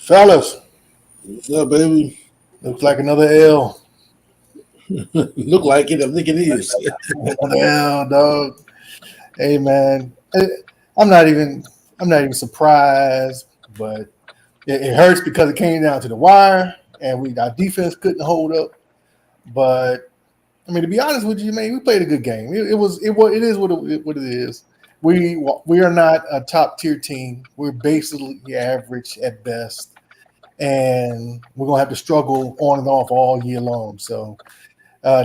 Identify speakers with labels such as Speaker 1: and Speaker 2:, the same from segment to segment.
Speaker 1: Fellas,
Speaker 2: What's up, baby?
Speaker 1: looks like another L.
Speaker 2: Look like it. I think it is.
Speaker 1: Another L, dog. Hey, man. I'm not even. I'm not even surprised, but it hurts because it came down to the wire, and our defense couldn't hold up. But I mean, to be honest with you, man, we played a good game. It is what it is. We are not a top tier team. We're basically average at best, and we're gonna have to struggle on and off all year long. So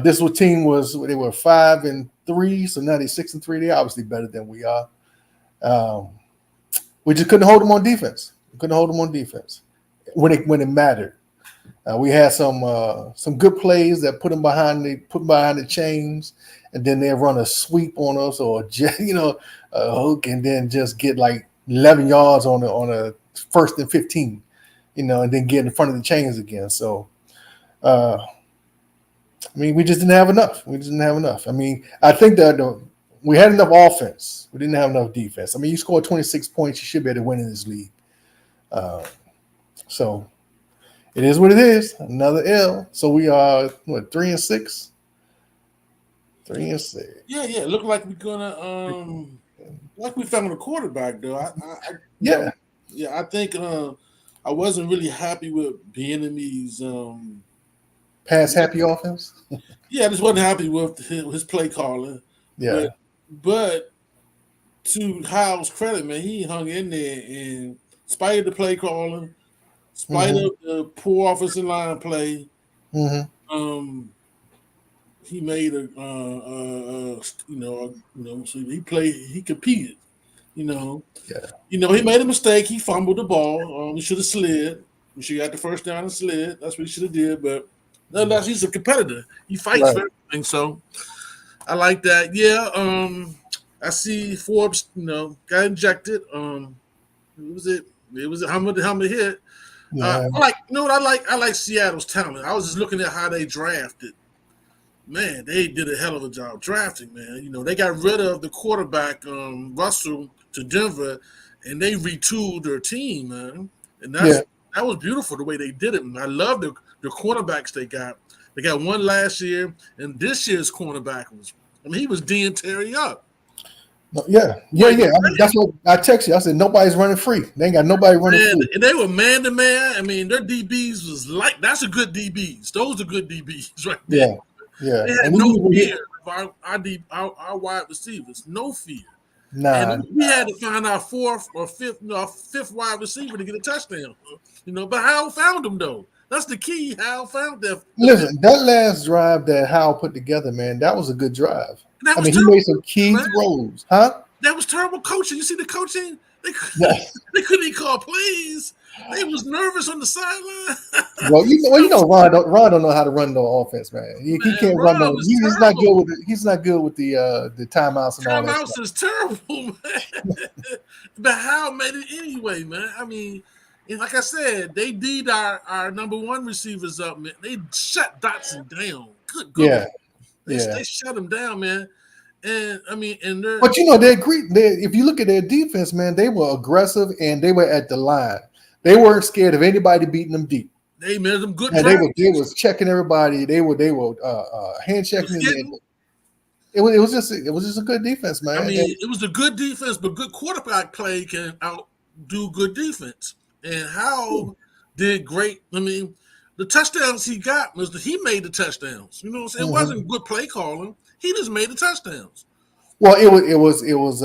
Speaker 1: this team was they were 5-3, so now they're 6-3. They're obviously better than we are. Um, we just couldn't hold them on defense. We couldn't hold them on defense when it mattered. We had some good plays that put behind the chains, and then they run a sweep on us or a hook, and then just get like 11 yards on a first and 15, and then get in front of the chains again. So. I mean, we just didn't have enough. We just didn't have enough. I mean, I think that we had enough offense. We didn't have enough defense. I mean, you scored 26 points, you should be able to win in this league. Uh, so it is what it is. Another L. So we are 3-6, 3-6.
Speaker 2: Yeah. Look like we're gonna like we found a quarterback though. You know,
Speaker 1: Yeah,
Speaker 2: yeah. I think I wasn't really happy with Bieniemy's.
Speaker 1: pass happy offense.
Speaker 2: Yeah, I just wasn't happy with his play calling.
Speaker 1: Yeah.
Speaker 2: But to Howell's credit, man, he hung in there and spite of the play calling, spite
Speaker 1: Mm-hmm.
Speaker 2: of the poor offensive line play,
Speaker 1: Mm-hmm.
Speaker 2: um, he made so he played, he competed, you know,
Speaker 1: Yeah.
Speaker 2: he made a mistake. He fumbled the ball. He should have slid. We should have got the first down and slid. That's what he should have did. But nonetheless, he's a competitor. He fights
Speaker 1: Right.
Speaker 2: for everything. So I like that. Yeah. I see Forbes, got injected. What was it? It was a helmet hit.
Speaker 1: Yeah.
Speaker 2: I like, what I like? I like Seattle's talent. I was just looking at how they drafted. Man, they did a hell of a job drafting, man. They got rid of the quarterback, Russell, to Denver, and they retooled their team, man. And
Speaker 1: Yeah.
Speaker 2: that was beautiful the way they did it. Man. I love the cornerbacks they got. They got one last year, and this year's cornerback he was D'ing Terry up.
Speaker 1: No, yeah. Yeah. Yeah. That's what I text you. I said nobody's running free. They ain't got nobody running
Speaker 2: Man,
Speaker 1: free.
Speaker 2: and they were man to man. I mean, their DBs was that's a good DBs. Those are good DBs right there.
Speaker 1: Yeah. Yeah.
Speaker 2: They had
Speaker 1: And we
Speaker 2: no
Speaker 1: didn't
Speaker 2: fear of our wide receivers, no fear.
Speaker 1: Nah.
Speaker 2: And we had to find our fourth or fifth, fifth wide receiver to get a touchdown. But Howell found them though. That's the key. Howell found them.
Speaker 1: Listen, that last drive that Howell put together, man, that was a good drive.
Speaker 2: That
Speaker 1: I
Speaker 2: was
Speaker 1: mean, he
Speaker 2: terrible,
Speaker 1: made some key
Speaker 2: man.
Speaker 1: throws, huh?
Speaker 2: That was terrible coaching. You see the coaching? They
Speaker 1: Yeah.
Speaker 2: they couldn't even call plays. They was nervous on the sideline.
Speaker 1: Ron don't know how to run no offense, man. He
Speaker 2: Man,
Speaker 1: can't run
Speaker 2: Rob
Speaker 1: no.
Speaker 2: is
Speaker 1: He's not
Speaker 2: terrible.
Speaker 1: good with he's not good with the timeouts and all that
Speaker 2: Timeouts
Speaker 1: stuff.
Speaker 2: is terrible, man. But Howell made it anyway, man. I mean, and like I said, they did our number one receivers up, man. They shut Dotson down. Good
Speaker 1: Yeah,
Speaker 2: God.
Speaker 1: yeah.
Speaker 2: They shut him down, man. And I mean, and they're
Speaker 1: But they agreed. If you look at their defense, man, they were aggressive and they were at the line. They weren't scared of anybody beating them deep.
Speaker 2: they made them good
Speaker 1: And
Speaker 2: drives.
Speaker 1: they was checking everybody. They were hand checking. It was just a good defense,
Speaker 2: I
Speaker 1: man.
Speaker 2: mean, it was a good defense, but good quarterback play can outdo good defense. And Howell did great. I mean, the touchdowns he got was he made the touchdowns. You know what I'm saying? It wasn't good play calling. He just made the touchdowns.
Speaker 1: Well, it was it was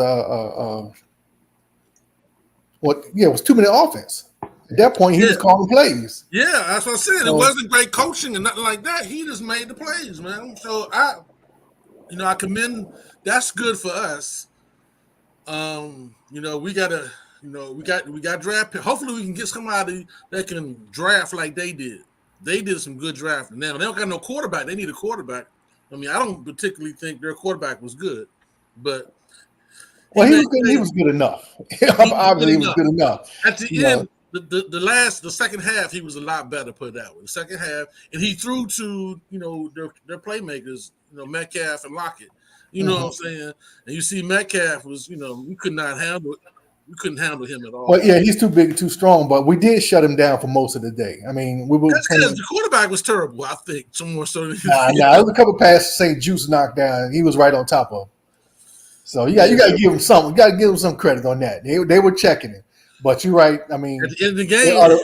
Speaker 1: 2 minute offense. At that point, he was calling plays.
Speaker 2: Yeah, that's what I said. It wasn't great coaching and nothing like that. He just made the plays, man. So I commend. That's good for us. We gotta, we got draft pick. Hopefully, we can get somebody that can draft like they did. They did some good drafting. Now they don't got no quarterback. They need a quarterback. I mean, I don't particularly think their quarterback was good, but
Speaker 1: he was good enough. Obviously, he was good enough.
Speaker 2: At the end, the second half, he was a lot better. Put it that way. The second half, and he threw to their playmakers, Metcalf and Lockett. You know what I'm saying? And you see Metcalf was, we could not handle it. We couldn't handle him at all.
Speaker 1: But yeah, he's too big and too strong. But we did shut him down for most of the day. I mean, we were
Speaker 2: That's because
Speaker 1: playing.
Speaker 2: the quarterback was terrible. I think some more so than
Speaker 1: Nah. There was a couple passes St. Juice knocked down. He was right on top of him. So you got to give him some. You got to give him some credit on that. They were checking it. But you're right. I mean,
Speaker 2: At the end of the game,
Speaker 1: a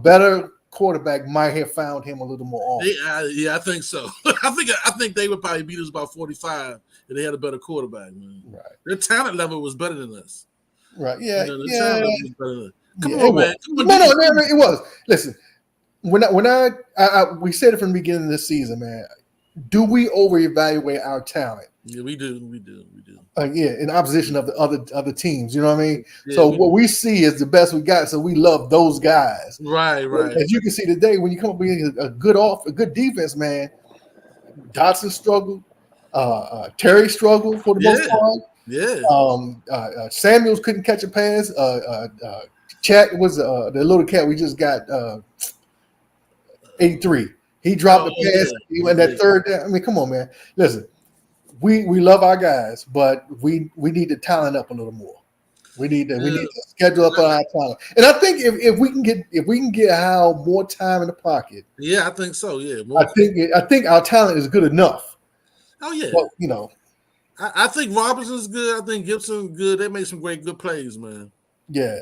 Speaker 1: better quarterback might have found him a little more often.
Speaker 2: yeah, I think so. I think they would probably beat us by 45 if they had a better quarterback. Man.
Speaker 1: Right.
Speaker 2: Their talent level was better than us.
Speaker 1: Right. Yeah.
Speaker 2: Their
Speaker 1: yeah.
Speaker 2: talent level was better than us. Come
Speaker 1: Yeah,
Speaker 2: on, man.
Speaker 1: No, it was. Listen, when we said it from the beginning of this season, man. Do we over evaluate our talent?
Speaker 2: Yeah, we do.
Speaker 1: Yeah, in opposition of the other teams, you know what I mean.
Speaker 2: Yeah,
Speaker 1: so what we see is the best we got. So we love those guys.
Speaker 2: Right.
Speaker 1: As you can see today, when you come up with a good defense, man. Dotson struggled. Terry struggled for the most part.
Speaker 2: Yeah.
Speaker 1: Samuels couldn't catch a pass. Chat was the little cat we just got. 83. He dropped the pass.
Speaker 2: Yeah.
Speaker 1: He went that third down. I mean, come on, man. Listen, we love our guys, but we need to talent up a little more. We need to schedule up our talent. And I think if we can get Hal more time in the pocket.
Speaker 2: Yeah, I think so. Yeah.
Speaker 1: I think our talent is good enough.
Speaker 2: Oh yeah.
Speaker 1: But, you know.
Speaker 2: I think Robinson's good. I think Gibson's good. They made some good plays, man.
Speaker 1: Yeah.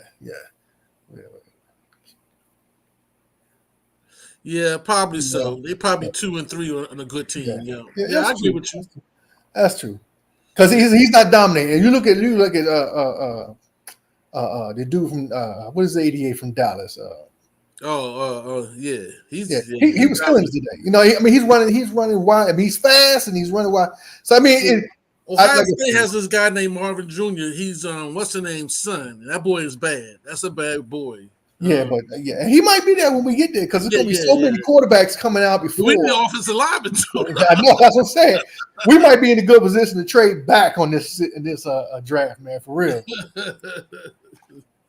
Speaker 2: Yeah, probably so. They probably 2 and 3 on a good team. Yeah, I agree with you.
Speaker 1: That's true. Because he's not dominating. You look at the dude from what is the 88 from Dallas?
Speaker 2: Yeah.
Speaker 1: He was killing it today. You know, he's running wide. I mean, he's fast and he's running wide. So I mean,
Speaker 2: Ohio State has this guy named Marvin Jr. He's what's the name? Son. That boy is bad. That's a bad boy.
Speaker 1: Yeah, but he might be there when we get there because there's gonna be so many quarterbacks coming out before.
Speaker 2: We the offensive lineman too.
Speaker 1: I know, that's what I'm saying. We might be in a good position to trade back on this draft, man, for real.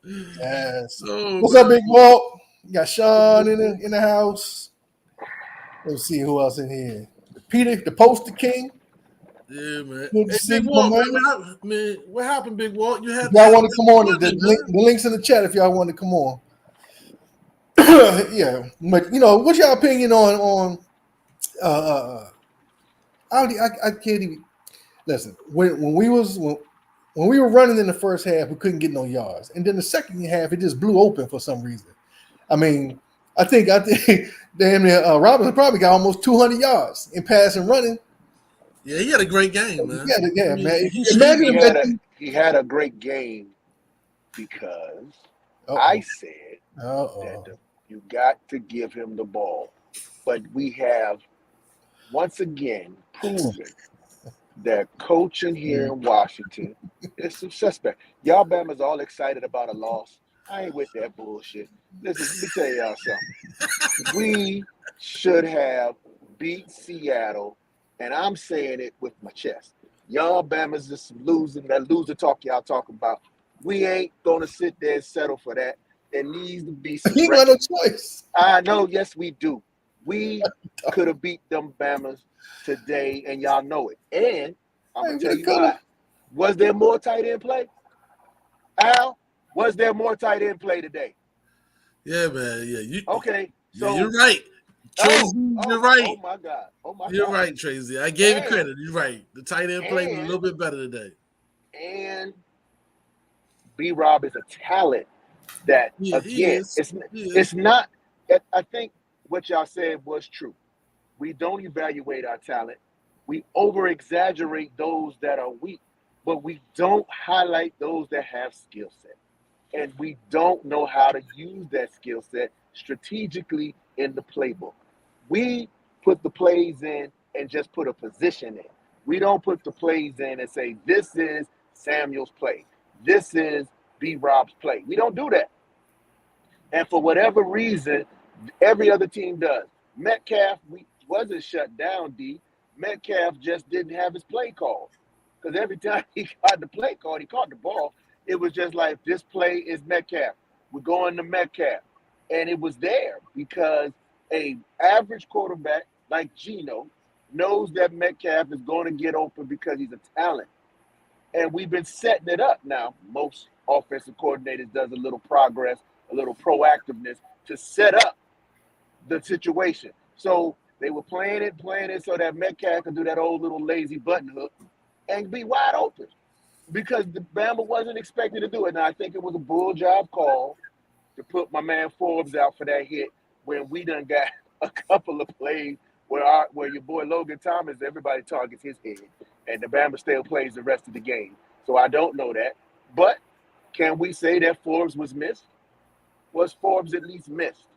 Speaker 1: Yes. What's up, Big Walt? You got Sean in the house. Let's see who else in here. Peter, the poster king.
Speaker 2: Yeah, man.
Speaker 1: Good to see
Speaker 2: Big
Speaker 1: you,
Speaker 2: Walt,
Speaker 1: man.
Speaker 2: What happened, Big Walt? You had
Speaker 1: y'all want to come on? The links in the chat if y'all want to come on. Yeah, but what's your opinion on I can't even listen. When we were running in the first half, we couldn't get no yards, and then the second half it just blew open for some reason. I mean, I think damn near Robinson probably got almost 200 yards in passing running.
Speaker 2: Yeah, he had a great game, man.
Speaker 1: Yeah, man.
Speaker 3: He had a great game because I said that you got to give him the ball. But we have once again proven that coaching here in Washington is some suspect. Y'all Bama's all excited about a loss. I ain't with that bullshit. Listen, let me tell y'all something. We should have beat Seattle, and I'm saying it with my chest. Y'all Bama's just losing. That loser talk y'all talking about. We ain't gonna sit there and settle for that. There needs to be some.
Speaker 1: He got no choice.
Speaker 3: I know. Yes, we do. We could have beat them Bama's today, and y'all know it. And I'm gonna tell you why. Was there more tight end play? Al, was there more tight end play today?
Speaker 2: Yeah, man. Yeah.
Speaker 3: Okay. So
Speaker 2: you're right. Tracy, you're right.
Speaker 3: Oh my God.
Speaker 2: You're right, Tracy. I gave you credit. You're right. The tight end play was a little bit better today.
Speaker 3: And B-Rob is a talent that it's not. I think what y'all said was true. We don't evaluate our talent. We over-exaggerate those that are weak, but we don't highlight those that have skill set. And we don't know how to use that skill set strategically in the playbook. We put the plays in and just put a position in. We don't put the plays in and say, this is Samuel's play. This is B-Rob's play. We don't do that. And for whatever reason, every other team does. Metcalf wasn't shut down, D. Metcalf just didn't have his play called. Because every time he got the play called, he caught the ball. It was just like, this play is Metcalf. We're going to Metcalf. And it was there because a average quarterback like Geno knows that Metcalf is going to get open because he's a talent. And we've been setting it up now. Most offensive coordinators does a little progress, a little proactiveness to set up the situation. So they were playing it so that Metcalf could do that old little lazy button hook and be wide open because the Bama wasn't expected to do it. Now, I think it was a bull job call to put my man Forbes out for that hit when we done got a couple of plays where your boy Logan Thomas, everybody targets his head, and the Bama still plays the rest of the game. So I don't know that. But can we say that Forbes was missed? Was Forbes at least missed?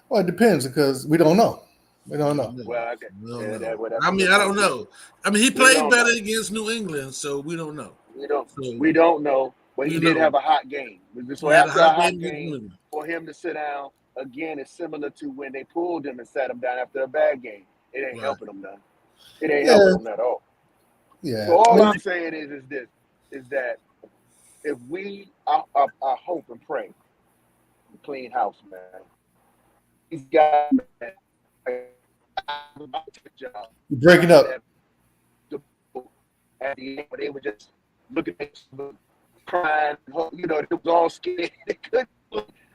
Speaker 1: Well, it depends because we don't know. We don't know.
Speaker 3: Well, okay.
Speaker 2: I mean, I don't know. I mean, he played better against New England, so we don't know.
Speaker 3: We don't know, but he did have a hot game. So after a hot game, for him to sit down again is similar to when they pulled him and sat him down after a bad game. It ain't helping him none. It ain't helping him at all.
Speaker 1: Yeah.
Speaker 3: So all I'm saying is that if I hope and pray, clean house, man. These guys, man,
Speaker 1: you're breaking up.
Speaker 3: At the end, they were just looking at crying, they was all scared.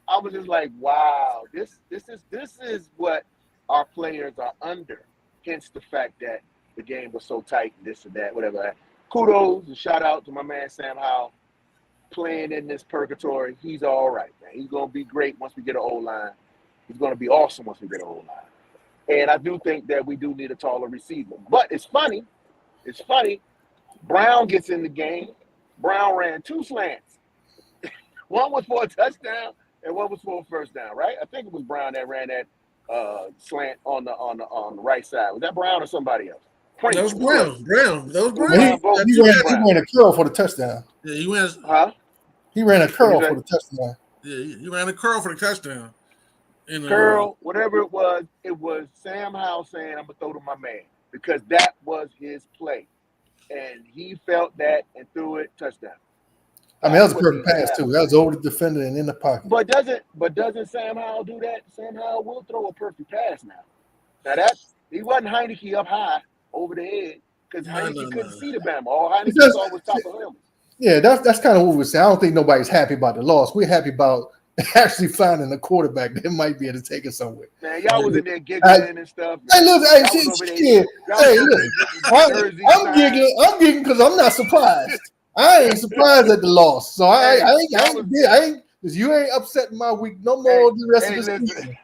Speaker 3: I was just like, wow, this is what our players are under. Hence the fact that the game was so tight, this and that, whatever. Kudos and shout out to my man Sam Howell playing in this purgatory. He's all right, man. He's gonna be great once we get an O-line. He's gonna be awesome once we get an O-line. And I do think that we do need a taller receiver. But it's funny. Brown gets in the game. Brown ran 2 slants. One was for a touchdown and one was for a first down, right? I think it was Brown that ran that slant on the right side. Was that Brown or somebody else?
Speaker 2: That was Brown. That was
Speaker 1: Brown. He ran a curl for the touchdown.
Speaker 2: Yeah, he went.
Speaker 1: He ran a curl for the touchdown.
Speaker 2: Yeah, he ran a curl for the touchdown.
Speaker 3: Curl, whatever it was Sam Howell saying, I'm going to throw to my man because that was his play. And he felt that and threw it, touchdown.
Speaker 1: I mean, that was a perfect pass, too. That was over the defender and in the pocket.
Speaker 3: But doesn't Sam Howell do that? Sam Howell will throw a perfect pass now. Now, he wasn't Heineke up high over the head because Heineke couldn't see the Bama. All Heineke saw was top of him.
Speaker 1: Yeah, that's kind of what we're saying. I don't think nobody's happy about the loss. We're happy about actually finding a quarterback that might be able to take it somewhere.
Speaker 3: Man, y'all was in there giggling and stuff.
Speaker 1: Hey, look, I'm giggling because I'm not surprised. I ain't surprised at the loss. So I ain't because you ain't upsetting my week no more the rest of the season.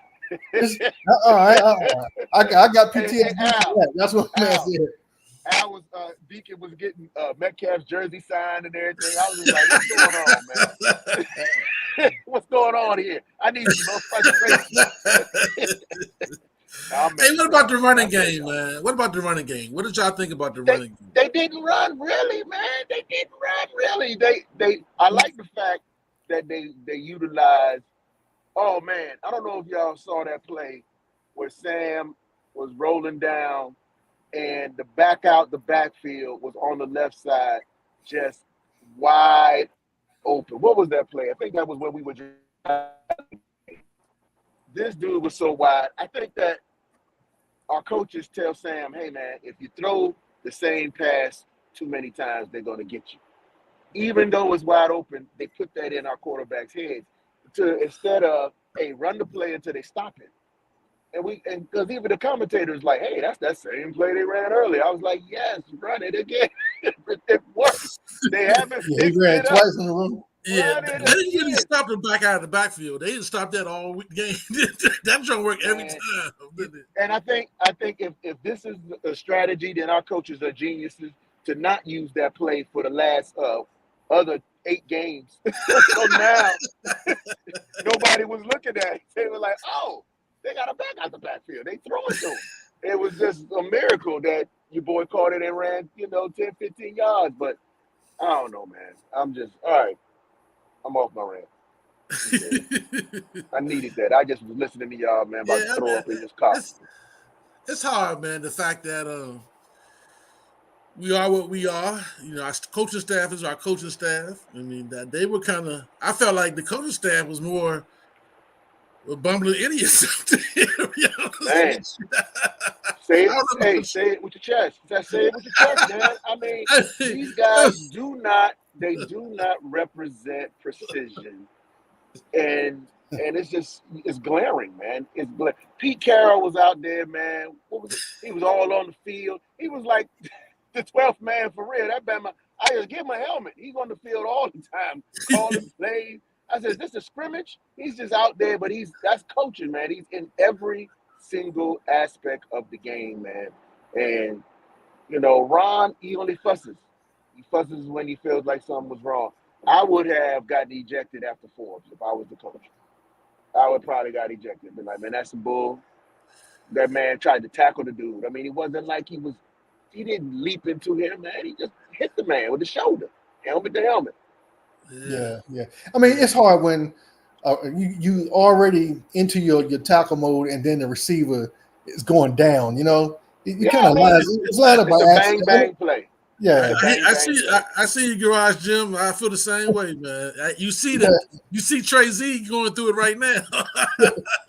Speaker 1: I got PTSD. That's what I'm saying.
Speaker 3: Deacon was getting Metcalf's jersey signed and everything. I was just like, what's going on, man? What's going on here? I need some frustration.
Speaker 2: Hey, what about the running game, man? What about the running game? What did y'all think about the running game?
Speaker 3: They didn't run really, man. They didn't run really. I like the fact that they utilized. Oh man, I don't know if y'all saw that play where Sam was rolling down and the backfield was on the left side, just wide open. What was that play? I think that was when we were. This dude was so wide. I think that our coaches tell Sam, hey, man, if you throw the same pass too many times, they're going to get you. Even though it's wide open, they put that in our quarterback's heads instead of, hey, run the play until they stop it. And because even the commentators like, hey, that's that same play they ran earlier. I was like, yes, run it again. It works. They haven't fixed
Speaker 1: he ran twice in a row.
Speaker 2: Yeah, they didn't really stop them back out of the backfield. They didn't stop that all week game. That don't work every time.
Speaker 3: And I think if this is a strategy, then our coaches are geniuses to not use that play for the last other 8 games. So now nobody was looking at it. They were like, oh, they got a back out the backfield. They throw it to them. It was just a miracle that your boy caught it and ran, 10, 15 yards. But I don't know, man. I'm just, all right. I'm off my rant. I needed that. I just was listening to y'all, man, about to throw up in this car.
Speaker 2: It's hard, man, the fact that we are what we are. Our coaching staff is our coaching staff. I mean, that they were kind of – I felt like the coaching staff was more – bumbling idiots out there.
Speaker 3: Say it with your chest. Say it with your chest, man. I mean, these guys do not They do not represent precision, and it's glaring, man. Pete Carroll was out there, man. What was it? He was all on the field. He was like the 12th man for real. That Bama, I just give him a helmet. He's on the field all the time, calling plays. I said, "This is scrimmage." He's just out there, but that's coaching, man. He's in every single aspect of the game, man. And Ron, he only fusses. He fusses when he feels like something was wrong. I would have gotten ejected after Forbes if I was the coach. I would probably got ejected. Been like, man, that's some bull. That man tried to tackle the dude. I mean, it wasn't like he didn't leap into him, man. He just hit the man with the shoulder, helmet to helmet.
Speaker 1: Yeah. I mean, it's hard when you already into your tackle mode, and then the receiver is going down. You kind of lines. It's lined up by
Speaker 3: accident. Bang play.
Speaker 1: Yeah,
Speaker 2: I see you, Garage Jim. I feel the same way, man. You see that? You see Trey Z going through it right now.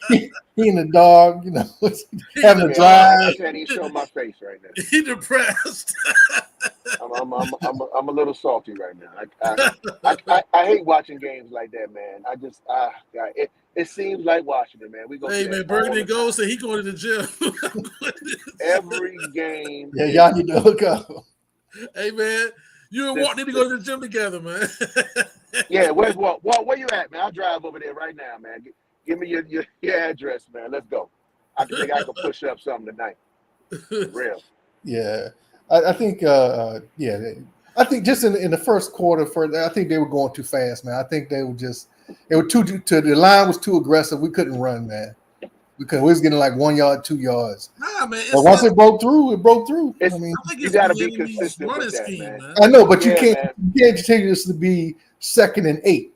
Speaker 3: He
Speaker 1: and the dog, having a drive.
Speaker 3: I can't even show my face right now.
Speaker 2: He depressed.
Speaker 3: I'm a little salty right now. I hate watching games like that, man. God, it seems like Washington, man.
Speaker 2: Hey, man, Burgundy Gold said he going to the gym.
Speaker 3: Every game.
Speaker 1: Yeah, y'all need to hook up.
Speaker 2: Hey, man, you and Walt need to go to the gym together, man.
Speaker 3: Yeah, where's Walt? Walt, where you at, man? I'll drive over there right now, man. Give me your address, man. Let's go. I think I can push up something tonight. Real.
Speaker 1: Yeah, I think. I think just in the first quarter, I think they were going too fast, man. I think they were the line was too aggressive. We couldn't run, man. We was getting like 1 yard, 2 yards.
Speaker 2: Nah, man.
Speaker 1: But once it broke through, it broke through.
Speaker 3: I mean, you got to be consistent with that, man.
Speaker 1: I know, but you can't continuously be 2nd and 8.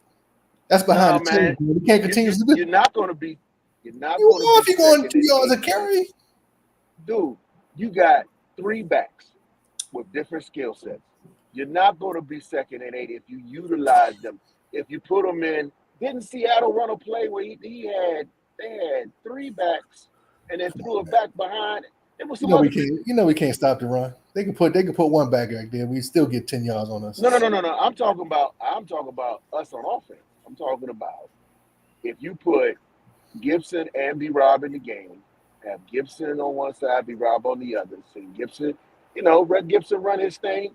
Speaker 1: That's behind the team. You can't continuously do.
Speaker 3: You're not going to be. You're not.
Speaker 1: If you're going 2 yards a carry,
Speaker 3: dude, you got 3 backs with different skill sets. You're not going to be 2nd and 8 if you utilize them. If you put them in, didn't Seattle run a play where they had 3 backs and then threw it back behind? It was
Speaker 1: we can't stop the run. They could put 1 back right there. We still get 10 yards on us.
Speaker 3: No. I'm talking about us on offense. I'm talking about if you put Gibson and B-Rob in the game, have Gibson on one side, B-Rob on the other. So Gibson, let Gibson run his thing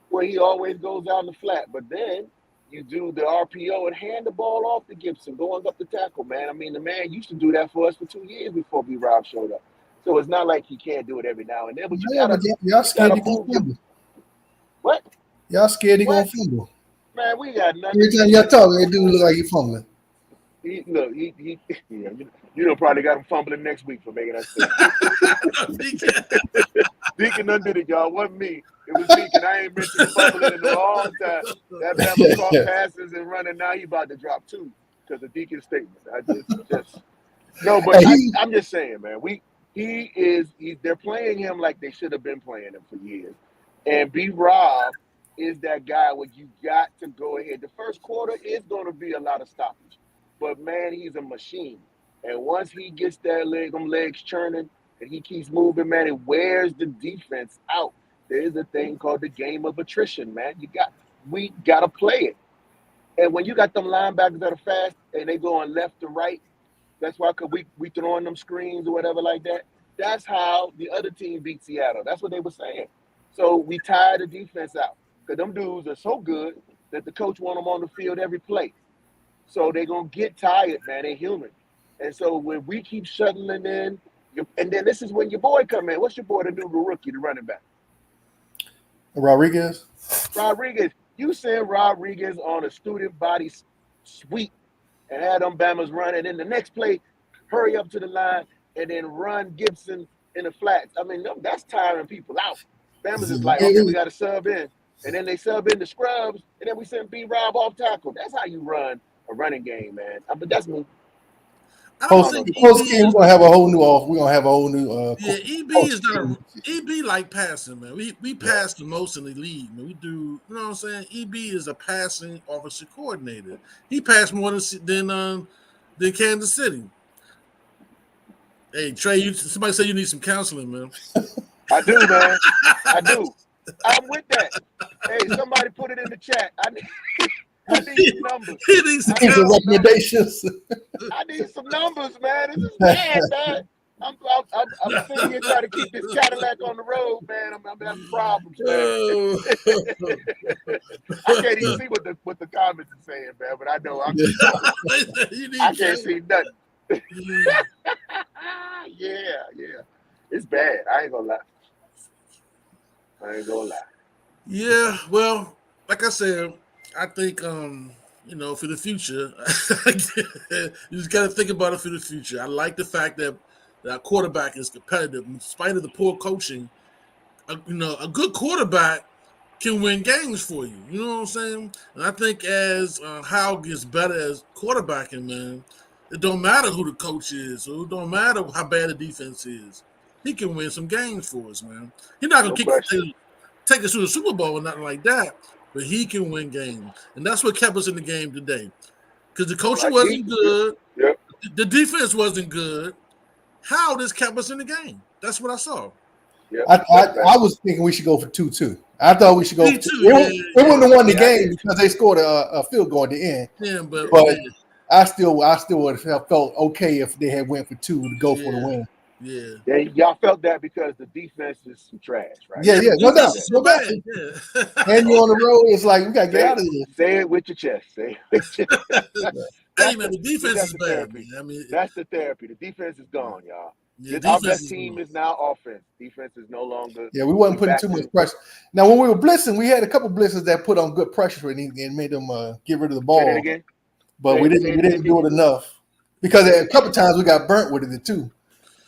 Speaker 3: where he always goes out in the flat. But then you do the RPO and hand the ball off to Gibson going up the tackle, man. I mean, the man used to do that for us for 2 years before B-Rob showed up. So it's not like he can't do it every now and then. But
Speaker 1: y'all scared he gonna fumble.
Speaker 3: What?
Speaker 1: Y'all scared he gonna fumble.
Speaker 3: Man, we got nothing.
Speaker 1: Every time y'all talk, that dude look like he fumbling.
Speaker 3: He probably got him fumbling next week for making that stick. Deacon done did it, y'all. Wasn't me. It was Deacon. I ain't mentioned fumbling in a long time. That man caught passes and running. Now he about to drop 2 because of Deacon's statement. I'm just saying, man. They're playing him like they should have been playing him for years. And B-Rob is that guy where you got to go ahead. The first quarter is going to be a lot of stoppage. But, man, he's a machine. And once he gets them legs churning and he keeps moving, man, it wears the defense out. There's a thing called the game of attrition, man. We got to play it. And when you got them linebackers that are fast and they going left to right, that's why we throwing them screens or whatever like that. That's how the other team beat Seattle. That's what they were saying. So we tire the defense out because them dudes are so good that the coach want them on the field every play. So they're going to get tired, man. They're human. And so when we keep shuttling in, and then this is when your boy come in. What's your boy, the new rookie, the running back?
Speaker 1: Rodriguez.
Speaker 3: You send Rodriguez on a student body sweep and had them Bamas run, and then the next play, hurry up to the line and then run Gibson in the flats. I mean, that's tiring people out. Bamas is like, okay, we got to sub in. And then they sub in the scrubs, and then we send B-Rob off tackle. That's how you run a running game, man. But that's me.
Speaker 1: Post game, we're gonna have a whole new We're gonna have a whole new.
Speaker 2: EB is not. EB like passing, man. We pass the most in the league, man. We do. You know what I'm saying? EB is a passing offensive coordinator. He passed more than Kansas City. Hey Trey, somebody said you need some counseling, man.
Speaker 3: I do, man. I do. I'm with that. Hey, somebody put it in the chat. I need some numbers.
Speaker 2: He needs some
Speaker 1: recommendations.
Speaker 3: I need some numbers, man. This is bad, man. I'm sitting here trying to keep this Cadillac on the road, man. I'm having problems, man. I can't even see what the comments are saying, man. But I know I can't see nothing. Yeah. It's bad. I ain't gonna lie.
Speaker 2: Yeah, well, like I said, I think for the future, you just got to think about it for the future. I like the fact that our quarterback is competitive in spite of the poor coaching. A good quarterback can win games for you. You know what I'm saying? And I think as Howell gets better as quarterbacking, man, it don't matter who the coach is, or it don't matter how bad the defense is. He can win some games for us, man. He's not gonna take us to the Super Bowl or nothing like that, but he can win games, and that's what kept us in the game today. Because the coaching wasn't good, the defense wasn't good. How this kept us in the game? That's what I saw.
Speaker 3: Yep.
Speaker 1: I was thinking we should go for 2-2. I thought we should go for 2. We wouldn't have won the game because they scored a field goal at the end.
Speaker 2: Yeah, but
Speaker 1: I still would have felt okay if they had went for 2 to go for the win.
Speaker 2: Yeah.
Speaker 3: Y'all felt that because the defense is some trash, right?
Speaker 1: Yeah, no doubt.
Speaker 2: So bad. Yeah.
Speaker 1: And you're on the road, it's like we gotta get out of here.
Speaker 3: Say it with your chest. Say it with your
Speaker 2: Hey man, the defense is bad. I mean,
Speaker 3: that's the therapy. The defense is gone, y'all.
Speaker 2: Yeah,
Speaker 3: our best team is now offense. Defense is no longer.
Speaker 1: Yeah, we wasn't putting too much pressure. Now, when we were blitzing, we had a couple blitzes that put on good pressure and made them get rid of the ball.
Speaker 3: Say that again?
Speaker 1: But we didn't do it enough because a couple times we got burnt with it too.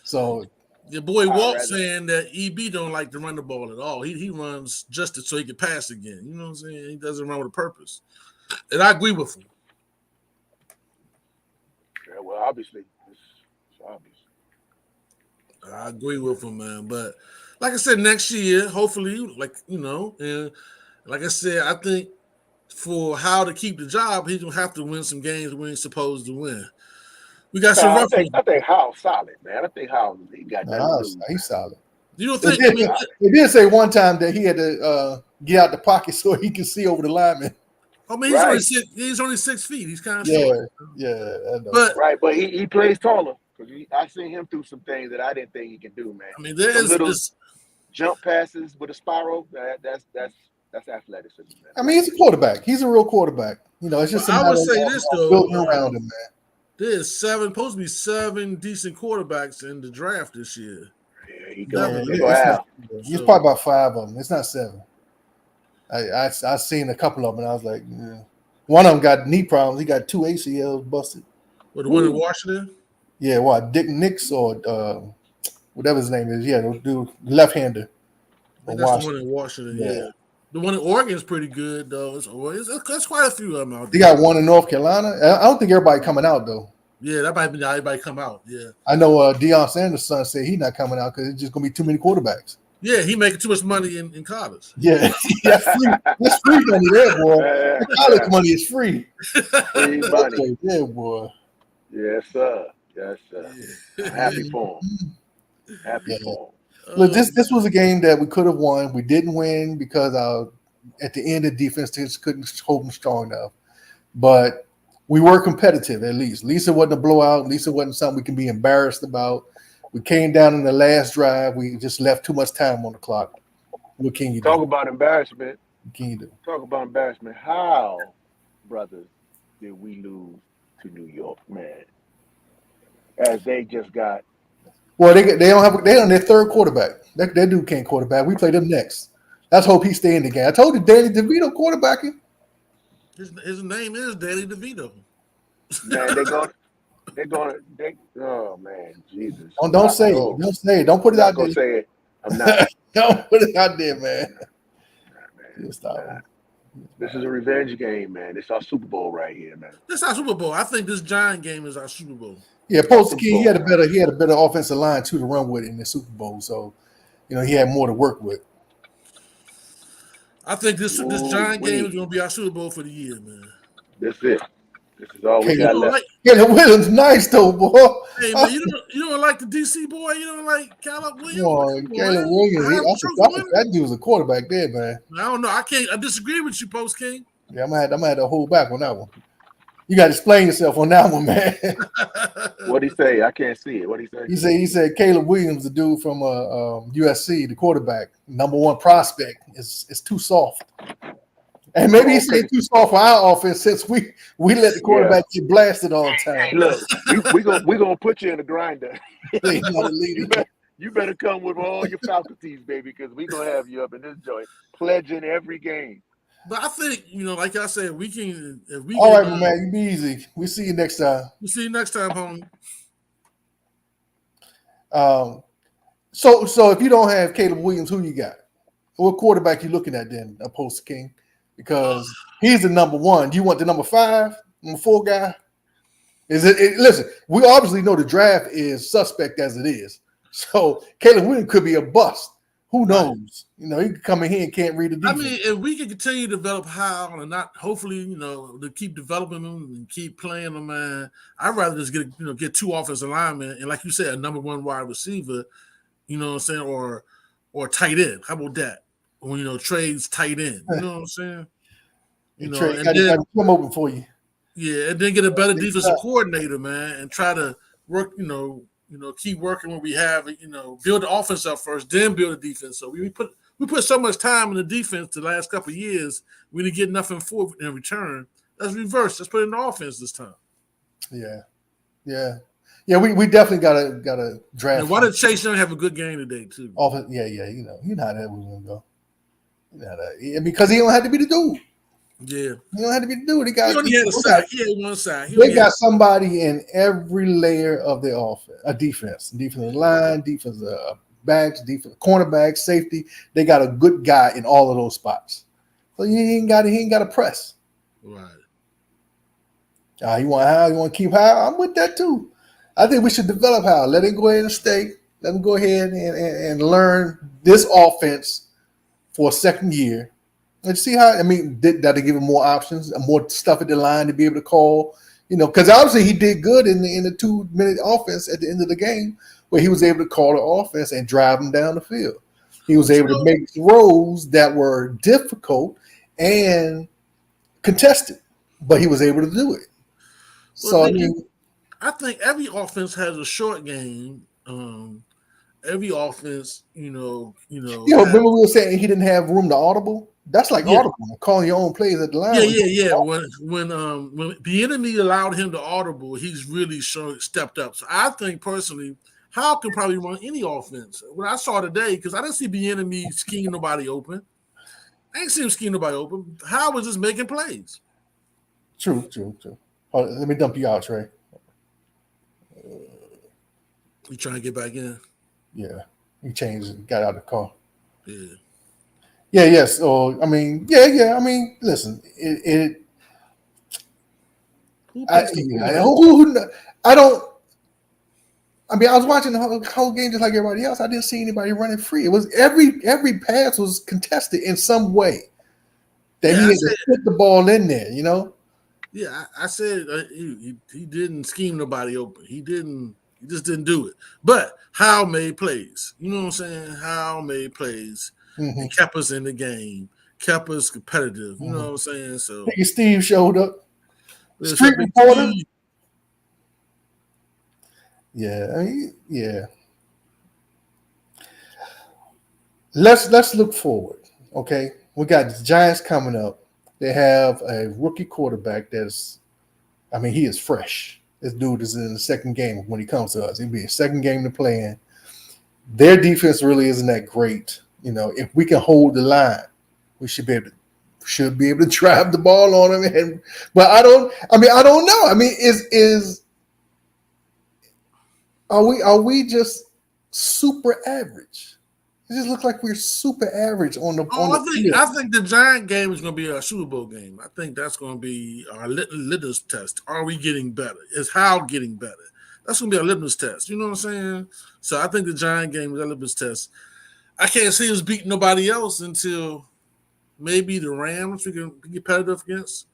Speaker 1: So
Speaker 2: your boy Walt saying that EB don't like to run the ball at all. He runs just so he can pass again. You know what I'm saying? He doesn't run with a purpose, and I agree with him.
Speaker 3: Yeah, well, obviously, it's obvious.
Speaker 2: I agree with him, man. But like I said, next year, hopefully, and like I said, I think for how to keep the job, he's gonna have to win some games we ain't supposed to win. We got some
Speaker 3: I think Howell's solid, man. I think Howell he got
Speaker 1: he's solid.
Speaker 2: You don't think?
Speaker 1: They did say one time that he had to get out the pocket so he could see over the lineman.
Speaker 2: I mean, he's only 6 feet. He's kind of short.
Speaker 1: Yeah.
Speaker 3: But he plays taller. I seen him through some things that I didn't think he could do, man.
Speaker 2: I mean, there's
Speaker 3: little jump passes with a spiral. That's athleticism, man.
Speaker 1: I mean, he's a quarterback. He's a real quarterback. It's just
Speaker 2: I would say this though,
Speaker 1: building around him, man.
Speaker 2: There's supposed to be 7 decent quarterbacks in the draft this year.
Speaker 3: Yeah, he's
Speaker 1: probably about 5 of them. It's not 7. I seen a couple of them, and I was like, one of them got knee problems. He got 2 ACLs busted.
Speaker 2: What, the one in Washington?
Speaker 1: Yeah, what, Dick Nix or whatever his name is. Yeah, the dude, left-hander.
Speaker 2: That's the one in Washington. Yeah. The one in Oregon is pretty good, though. That's quite a few of them out there.
Speaker 1: They got one in North Carolina. I don't think everybody coming out, though.
Speaker 2: Yeah, that might be not everybody come out. Yeah.
Speaker 1: I know Deion Sanders' son said he's not coming out because it's just going to be too many quarterbacks.
Speaker 2: Yeah, he making too much money in college.
Speaker 1: Yeah, that's free money there, boy. College money is free.
Speaker 3: Free money.
Speaker 1: Yeah, boy.
Speaker 3: Yes, sir. Yeah. Happy for him. Happy for him.
Speaker 1: Look, this was a game that we could have won. We didn't win because at the end the defense just couldn't hold them strong enough. But we were competitive at least. At least it wasn't a blowout. At least it wasn't something we can be embarrassed about. We came down in the last drive. We just left too much time on the clock. What can you do?
Speaker 3: Talk about embarrassment.
Speaker 1: What can you do?
Speaker 3: Talk about embarrassment. How, brothers, did we lose to New York, man? As they just got.
Speaker 1: Well, they on their third quarterback. That dude can't quarterback. We play them next. Let's hope he stay in the game. I told you, Danny DeVito quarterbacking.
Speaker 2: His name is Danny DeVito.
Speaker 3: Man, oh man, Jesus.
Speaker 1: Don't say it. Don't say it. Don't put it out there.
Speaker 3: Don't say it. I'm not.
Speaker 1: Don't put it out there, man.
Speaker 3: This is a revenge game, man. It's our Super Bowl right here, man.
Speaker 2: This is our Super Bowl. I think this Giant game is our Super Bowl.
Speaker 1: Yeah, Postkey, he had a better offensive line too to run with in the Super Bowl, so he had more to work with.
Speaker 2: I think this Giant game is going to be our Super Bowl for the year, man.
Speaker 3: That's it. This is all we got left.
Speaker 1: Caleb Williams, nice though, boy.
Speaker 2: Hey man, you don't like the DC boy? You don't like Caleb Williams?
Speaker 1: Boy, Caleb Williams, that dude's a quarterback there, man.
Speaker 2: I don't know. I disagree with you, Post King.
Speaker 1: Yeah, I'm gonna have to hold back on that one. You got to explain yourself on that one, man.
Speaker 3: What'd he say? I can't see it. What'd he say?
Speaker 1: He said Caleb Williams, the dude from USC, the quarterback, #1 prospect, is too soft. And maybe he said too soft for our offense since we let the quarterback get blasted all the time.
Speaker 3: Look, we gonna put you in the grinder. You better come with all your faculties, baby, because we're gonna have you up in this joint, pledging every game.
Speaker 2: But I think, like I said, we can. If we
Speaker 1: all right, man, you be easy. We'll see you next time.
Speaker 2: We'll see you next time, homie.
Speaker 1: So if you don't have Caleb Williams, who you got? What quarterback you looking at then, Post King? Because he's the #1. Do you want the #5, #4 guy? Listen, we obviously know the draft is suspect as it is. So Caleb Williams could be a bust. Who knows? He could come in here and can't read the defense.
Speaker 2: I mean, if we can continue to develop Howell and not hopefully, to keep developing them and keep playing them, man, I'd rather just get 2 offensive linemen and, like you said, a #1 wide receiver, you know what I'm saying, or tight end. How about that? When trades tight end, you know what I'm saying? And then
Speaker 1: come open for you.
Speaker 2: Yeah, and then get a better defensive coordinator, man, and try to work, keep working when we have, build the offense up first, then build the defense. So we put so much time in the defense the last couple of years, we didn't get nothing for in return. Let's reverse. Let's put it in the offense this time.
Speaker 1: Yeah. We definitely gotta draft.
Speaker 2: And why did Chase Young have a good game today too?
Speaker 1: Offense, yeah. You know how that was gonna go. Because he don't have to be the dude.
Speaker 2: Yeah,
Speaker 1: he don't have to be the dude. He
Speaker 2: only had a side. He had one side.
Speaker 1: They got somebody in every layer of their offense, a defensive line, defensive backs, defensive cornerback, safety. They got a good guy in all of those spots. So he ain't got to press.
Speaker 2: Right.
Speaker 1: You want Howell? You want to keep Howell? I'm with that too. I think we should develop Howell. Let him go ahead and stay. Let him go ahead and learn this offense for a second year. And see how, that they give him more options and more stuff at the line to be able to call, because obviously he did good in the 2-minute offense at the end of the game where he was able to call the offense and drive them down the field. He was able to make throws that were difficult and contested, but he was able to do it.
Speaker 2: Well, I think every offense has a short game. Every offense, remember we were saying he didn't have room to audible. That's like audible, calling your own plays at the line. Yeah. When the enemy allowed him to audible, he's really stepped up. So I think personally, Howell can probably run any offense. What I saw today, because I didn't see the enemy scheming nobody open. I ain't seen him scheme nobody open. Howell was just making plays. True. Hold on, let me dump you out, Trey. You trying to get back in? Yeah, he changed. Got out of the car. Yeah. Yes. So listen. I was watching the whole game just like everybody else. I didn't see anybody running free. It was every pass was contested in some way. That he had to put the ball in there. Yeah, I said he didn't scheme nobody open. He just didn't do it. But Howell made plays. You know what I'm saying? Howell made plays. Mm-hmm. And kept us in the game. Kept us competitive. You know what I'm saying? So Steve showed up. Street reporter. Yeah. Let's look forward. Okay. We got the Giants coming up. They have a rookie quarterback he is fresh. This dude is in the second game when he comes to us. He'll be a second game to play in. Their defense really isn't that great. If we can hold the line, we should be able to drive the ball on them. But I don't know. Are we just super average? It just looks like we're super average on the. I think the Giant game is going to be our Super Bowl game. I think that's going to be our litmus test. Are we getting better? Is Howell getting better? That's going to be our litmus test. You know what I'm saying? So I think the Giant game is our litmus test. I can't see us beating nobody else until maybe the Rams we can be competitive against.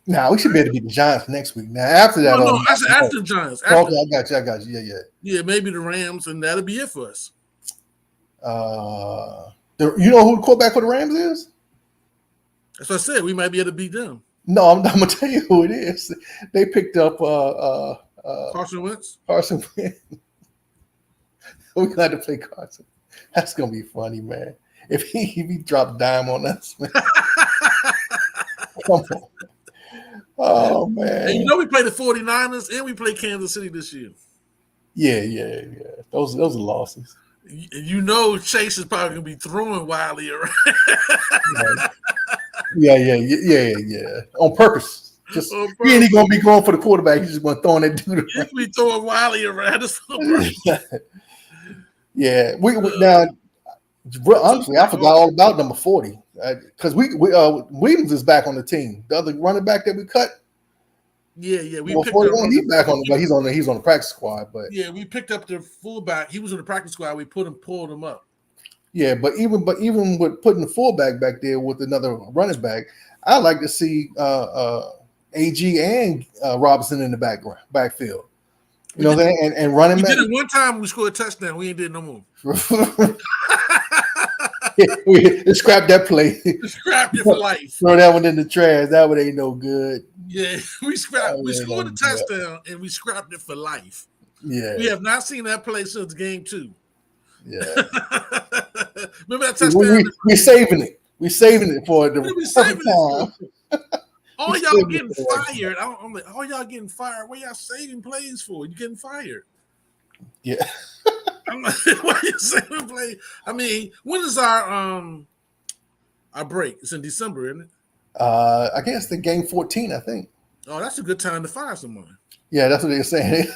Speaker 1: Now we should be able to beat the Giants next week. Now after that,
Speaker 2: no, I said after the Giants. After,
Speaker 1: okay, I got you.
Speaker 2: Yeah, maybe the Rams, and that'll be it for us.
Speaker 1: You know who the quarterback for the Rams is?
Speaker 2: That's what I said. We might be able to beat them.
Speaker 1: No, I'm gonna tell you who it is. They picked up
Speaker 2: Carson Wentz.
Speaker 1: Carson Wentz. We're glad to play Carson. That's gonna be funny, man. If he dropped a dime on us, man. Come on. Oh man.
Speaker 2: And we play the 49ers and we play Kansas City this year.
Speaker 1: Yeah. Those are losses.
Speaker 2: Chase is probably gonna be throwing Wiley around.
Speaker 1: Yeah. On purpose. Just he ain't gonna be going for the quarterback. He's just gonna throw that dude around.
Speaker 2: He's gonna be throwing Wiley around.
Speaker 1: Yeah. We now honestly, I forgot all about number 40 because Williams is back on the team. The other running back that we cut.
Speaker 2: Yeah. We
Speaker 1: picked up. He's back on, but he's on the practice squad. But
Speaker 2: yeah, we picked up the fullback. He was in the practice squad. We pulled him up.
Speaker 1: Yeah, but even with putting the fullback back there with another running back, I like to see AG and Robinson in the backfield. You know that and running back.
Speaker 2: We did it one time. We scored a touchdown. We ain't did no more.
Speaker 1: we scrapped that play.
Speaker 2: Scrapped it for life.
Speaker 1: Throw that one in the trash. That one ain't no good.
Speaker 2: Yeah, we scored a touchdown and we scrapped it for life.
Speaker 1: Yeah,
Speaker 2: we have not seen that play since game 2.
Speaker 1: Yeah,
Speaker 2: remember that touchdown?
Speaker 1: We're saving it. We're saving it for the perfect time.
Speaker 2: All y'all getting fired. I'm like, all y'all getting fired. What y'all saving plays for? You getting fired?
Speaker 1: Yeah.
Speaker 2: I'm like, why are you saving plays? I mean, when is our break? It's in December, isn't it?
Speaker 1: I guess the game 14, I think.
Speaker 2: Oh, that's a good time to fire someone.
Speaker 1: Yeah, that's what they're saying.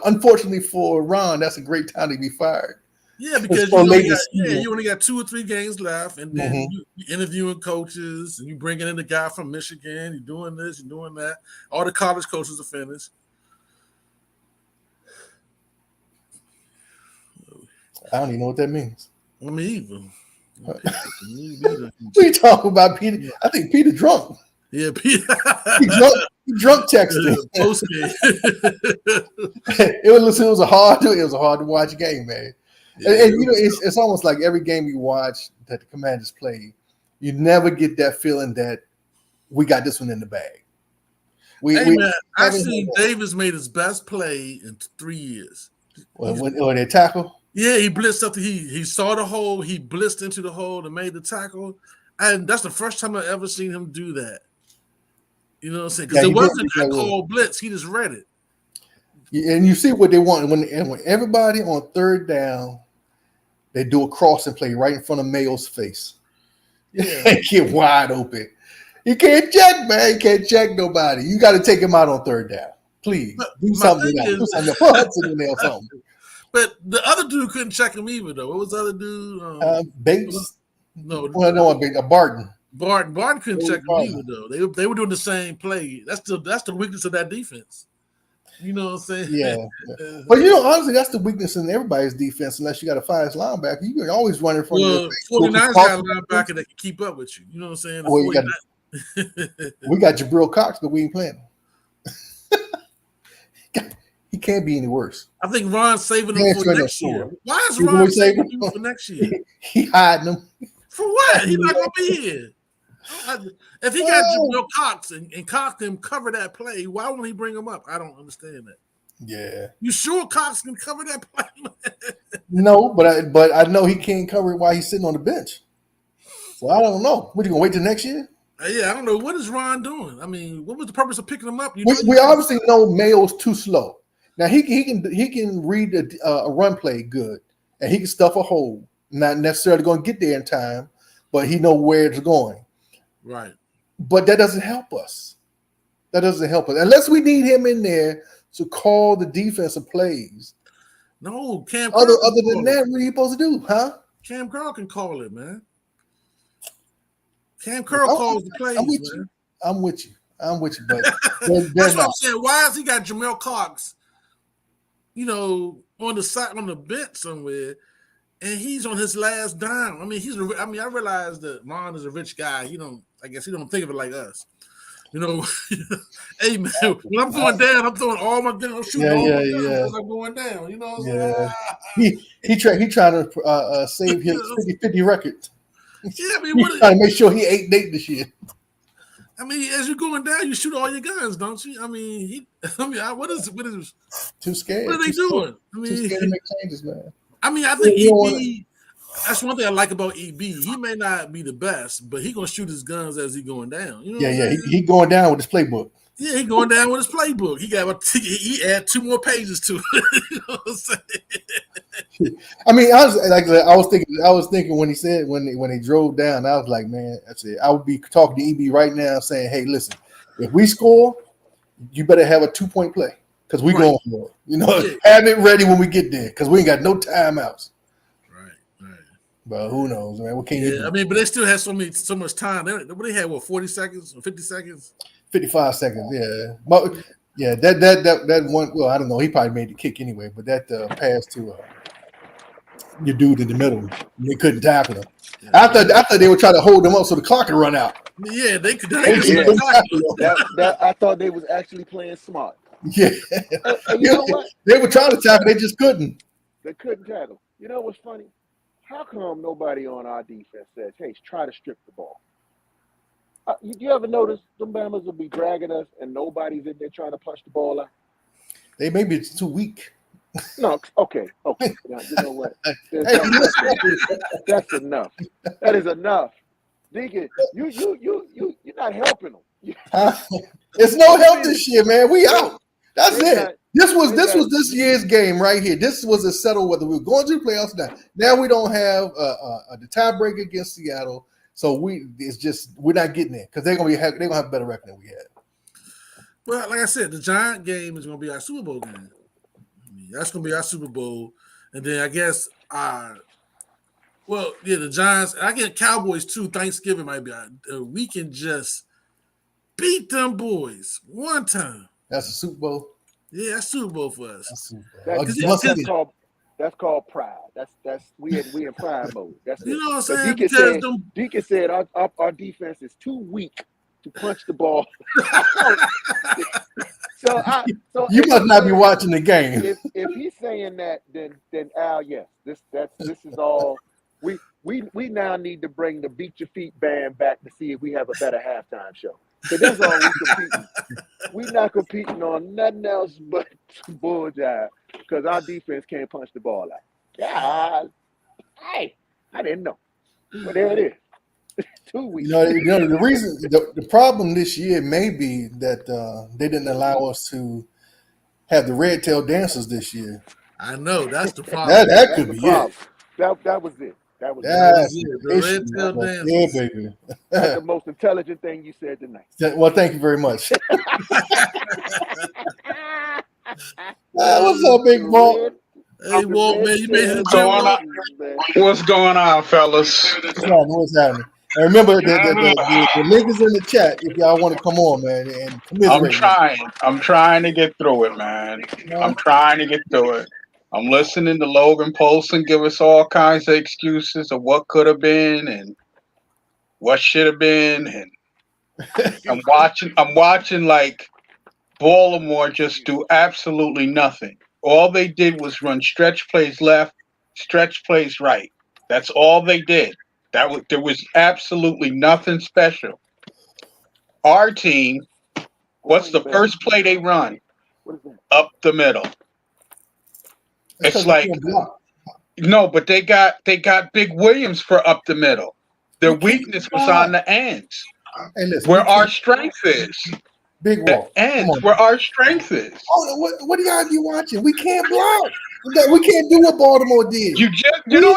Speaker 1: Unfortunately for Ron, that's a great time to be fired.
Speaker 2: Yeah, because you only got 2 or 3 games left, and then you're interviewing coaches, and you're bringing in the guy from Michigan. You're doing this, you're doing that. All the college coaches are finished.
Speaker 1: I don't even know what that means.
Speaker 2: Me either.
Speaker 1: What are you talking about, Peter? Yeah. I think Peter drunk.
Speaker 2: Yeah, Peter.
Speaker 1: he drunk texting. It was a hard to watch game, man. Yeah, and it's almost like every game you watch that the Commanders play, you never get that feeling that we got this one in the bag.
Speaker 2: I seen Davis made his best play in 3 years.
Speaker 1: When they tackle?
Speaker 2: Yeah, he blitzed up. He saw the hole. He blitzed into the hole and made the tackle. And that's the first time I ever seen him do that. You know what I'm saying? Because it wasn't a cold blitz. He just read it.
Speaker 1: Yeah, and you see what they want when everybody on third down, they do a crossing play right in front of Mayo's face. Yeah, and get wide open. You can't check, man. You can't check nobody. You got to take him out on third down. Please do something. Do something. Put Hudson in there or something.
Speaker 2: But the other dude couldn't check him either, though. What was the other dude?
Speaker 1: Bates.
Speaker 2: No,
Speaker 1: Barton.
Speaker 2: Barton couldn't check him either, though. They were doing the same play. That's the weakness of that defense. You know what I'm saying?
Speaker 1: Yeah. But honestly, that's the weakness in everybody's defense. Unless you got a fast linebacker, you can always run in front of your face.
Speaker 2: 49ers got a linebacker that can keep up with you. You know what I'm saying?
Speaker 1: We got Jabril Cox, but we ain't playing him. He can't be any worse.
Speaker 2: I think Ron's saving him for next year. Why is Ron saving him for next year?
Speaker 1: He hiding him.
Speaker 2: For what? He's not going to be here. If he got Jabril Cox and Cox can cover that play, why won't he bring him up? I don't understand that.
Speaker 1: Yeah.
Speaker 2: You sure Cox can cover that play?
Speaker 1: No, but I know he can't cover it while he's sitting on the bench. So I don't know. What, you going to wait till next year?
Speaker 2: Yeah, I don't know. What is Ron doing? I mean, what was the purpose of picking him up?
Speaker 1: We obviously know Mayo's too slow. Now he can read a run play good, and he can stuff a hole. Not necessarily going to get there in time, but he know where it's going.
Speaker 2: Right.
Speaker 1: But that doesn't help us. Unless we need him in there to call the defensive plays.
Speaker 2: No, Cam.
Speaker 1: Other than that, what are you supposed to do, huh?
Speaker 2: Cam Curl can call it, man. Cam Curl calls the plays, man.
Speaker 1: I'm with you, but
Speaker 2: that's what I'm saying. Why has he got Jamel Cox, on the side on the bench somewhere, and he's on his last dime? I mean, I realize that Ron is a rich guy. I guess he don't think of it like us. You know, hey man, when I'm going down, I'm throwing all my guns. I'm shooting all my guns as I'm going down. You know what I'm
Speaker 1: saying? He trying to save his 50-50 record.
Speaker 2: Yeah, I mean,
Speaker 1: he's trying to make sure he 8-8 this year.
Speaker 2: I mean, as you're going down, you shoot all your guns, don't you? I mean, what is
Speaker 1: too scared?
Speaker 2: What are they doing? I mean,
Speaker 1: too scared to make changes, man.
Speaker 2: I mean, I think EB. That's one thing I like about EB. He may not be the best, but he gonna shoot his guns as he going down. You know
Speaker 1: he going down with his playbook.
Speaker 2: Yeah, he going down with his playbook. He add 2 more pages to it. You know what I'm saying?
Speaker 1: I mean, I was thinking when he said when he drove down, I was like, man, that's it. I would be talking to EB right now, saying, hey, listen, if we score, you better have a 2-point play because we going for it. You know, have it ready when we get there because we ain't got no timeouts. But who knows, man? What can you do?
Speaker 2: I mean, but they still have so much time. They had 40 seconds or 50 seconds?
Speaker 1: 55 seconds, yeah. But yeah, that one. Well, I don't know. He probably made the kick anyway. But that pass to your dude in the middle, they couldn't tackle him. Yeah. After they were trying to hold him up so the clock could run out.
Speaker 2: Yeah, they could.
Speaker 3: I thought they was actually playing smart.
Speaker 1: Yeah, you know what? They were trying to tackle, they just couldn't.
Speaker 3: They couldn't tackle. You know what's funny? How come nobody on our defense says, hey, try to strip the ball? You ever notice them Bammers will be dragging us and nobody's in there trying to punch the ball out?
Speaker 1: They maybe it's too weak.
Speaker 3: No, okay. Now, you know what? That's enough. That is enough. Deacon, you're not helping them.
Speaker 1: It's no help this year, man. We out. That's it. This was this year's game right here. This was a settle whether we were going to the playoffs or not. Now we don't have the tiebreaker against Seattle, so we're not getting there because they're gonna have a better record than we had.
Speaker 2: Well, like I said, the Giant game is gonna be our Super Bowl game. That's gonna be our Super Bowl, and then I guess the Giants. I get Cowboys too. Thanksgiving might be. We can just beat them boys one time.
Speaker 1: That's a Super Bowl.
Speaker 2: Yeah, that's Super Bowl for us.
Speaker 3: That's called pride. That's we in pride mode. That's
Speaker 2: you know what I'm saying?
Speaker 3: Deacon said our defense is too weak to punch the ball. So
Speaker 1: you must not be watching the game.
Speaker 3: If he's saying that, then Al, yes, this is all. We now need to bring the Beat Your Feet band back to see if we have a better halftime show. Because that's all we competing. We're not competing on nothing else but bull jive because our defense can't punch the ball out. Yeah, I didn't know. But there it is. 2 weeks.
Speaker 1: You know the reason, the problem this year may be that they didn't allow us to have the red tail dancers this year.
Speaker 2: I know that's the problem.
Speaker 1: That could be it.
Speaker 3: That was it.
Speaker 2: The red tail dancers.
Speaker 1: Yeah, baby.
Speaker 3: That's the most intelligent thing you said tonight.
Speaker 1: Well, thank you very much. What's up, Big Walt?
Speaker 2: Hey, Walt, man, you made it.
Speaker 4: What's going on, fellas?
Speaker 1: What's happening? And remember, the link is in the chat if y'all want to come on, man. And
Speaker 4: I'm trying to get through it, man. I'm trying to get through it. I'm listening to Logan Paulson give us all kinds of excuses of what could have been and what should have been, and I'm watching like Baltimore just do absolutely nothing. All they did was run stretch plays left, stretch plays right. That's all they did. There was absolutely nothing special. Our team, what's the first play they run? Up the middle. It's like no, but they got Big Williams for up the middle. Their weakness was on the ends, where our strength is.
Speaker 1: Big Wall.
Speaker 4: The ends where our strength is.
Speaker 1: Oh, what do y'all be watching? We can't block. We can't do what Baltimore did.
Speaker 4: No.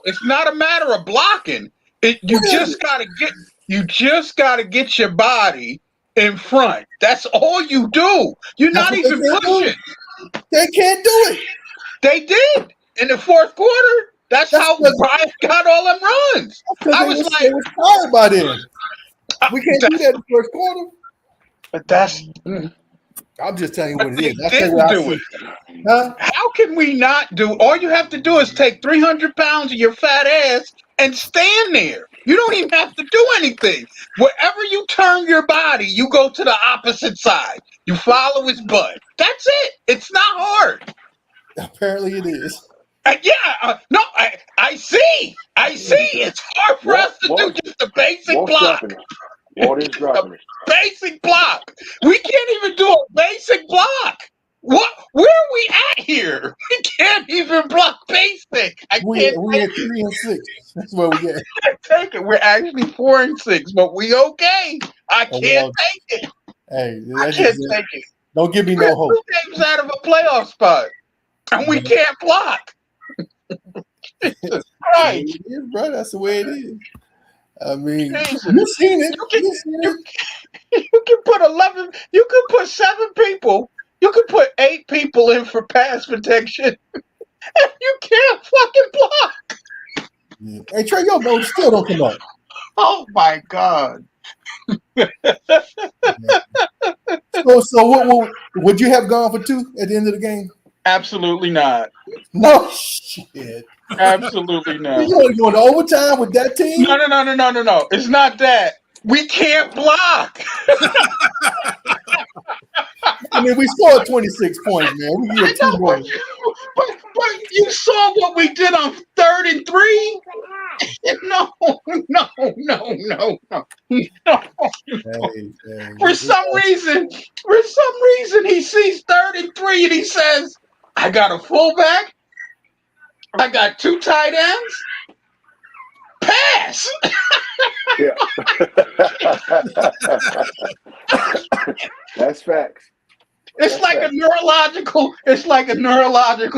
Speaker 4: It's not a matter of blocking. You just gotta get your body in front. That's all you do. You're not even pushing.
Speaker 1: They can't do it.
Speaker 4: They did in the fourth quarter. That's how Bryant got all them runs. I was like,
Speaker 1: they was tired by then. We can't do that in the first quarter.
Speaker 4: But that's.
Speaker 1: I'm just telling you what it is.
Speaker 4: Didn't do it.
Speaker 1: Huh?
Speaker 4: How can we not do? All you have to do is take 300 pounds of your fat ass and stand there. You don't even have to do anything. Wherever you turn your body, you go to the opposite side. You follow his butt. That's it. It's not hard.
Speaker 1: Apparently, it is.
Speaker 4: No, I see. It's hard for us to do just a basic block.
Speaker 3: Walt is dropping it.
Speaker 4: Basic block. We can't even do a basic block. What? Where are we at here? We can't even block basic.
Speaker 1: We're at 3-6. That's where we get.
Speaker 4: Take it. We're actually 4-6, but we okay. I can't take it.
Speaker 1: Hey,
Speaker 4: I can't take it.
Speaker 1: Don't give me no hope.
Speaker 4: 2 games out of a playoff spot, and we can't block. Right,
Speaker 1: bro. That's the way it is. I mean, you've seen it.
Speaker 4: You can put 11. You can put 7 people. You can put 8 people in for pass protection. And you can't fucking block.
Speaker 1: Yeah. Hey, Trey, your notes still don't come up.
Speaker 4: Oh my God.
Speaker 1: So what would you have gone for 2 at the end of the game?
Speaker 4: Absolutely not.
Speaker 1: No shit.
Speaker 4: Absolutely not.
Speaker 1: You want to go into overtime with that team?
Speaker 4: No. It's not that. We can't block.
Speaker 1: I mean, we scored 26 points, man. We get 2 more.
Speaker 4: But you saw what we did on 3rd and 3? No.
Speaker 1: Hey.
Speaker 4: For some reason, he sees 3rd and 3 and he says, I got a fullback. I got 2 tight ends. Pass.
Speaker 3: Yeah. That's facts.
Speaker 4: It's like a neurological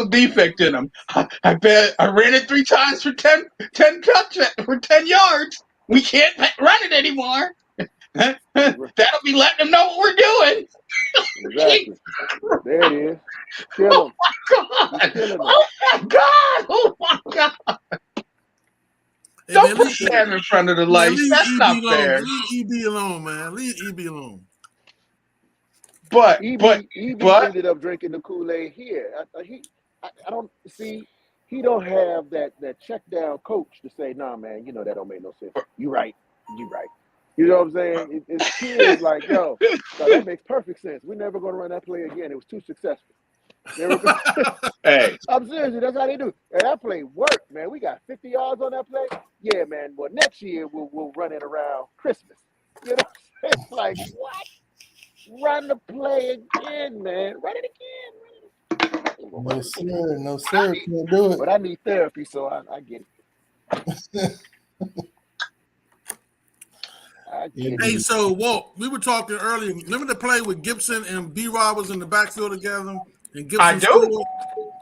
Speaker 4: defect in him. I bet I ran it 3 times for 10 yards. We can't run it anymore. That'll be letting them know what we're doing.
Speaker 3: Exactly. There it is. Kill him.
Speaker 4: Oh my God.
Speaker 2: Hey,
Speaker 4: Don't
Speaker 2: man,
Speaker 4: put Sam in front of the lights. That's not fair.
Speaker 2: Leave EB alone, man. Leave EB alone.
Speaker 4: But
Speaker 3: ended up drinking the Kool-Aid here. I don't see. He don't have that check down coach to say, nah, man, you know that don't make no sense. You right. You know what I'm saying? It's kids like, yo, that makes perfect sense. We're never gonna run that play again. It was too successful.
Speaker 4: Hey,
Speaker 3: I'm serious. That's how they do. And that play worked, man. We got 50 yards on that play. Yeah, man. Well, next year we'll run it around Christmas. You know what I'm saying? Like, what? Run the play again, man. Run it again.
Speaker 1: No, sir. Can't do it.
Speaker 3: But I need therapy, so I get it.
Speaker 2: Hey, so Walt, we were talking earlier. Remember the play with Gibson and B-Rob was in the backfield together? And Gibson
Speaker 4: I do.
Speaker 2: scored?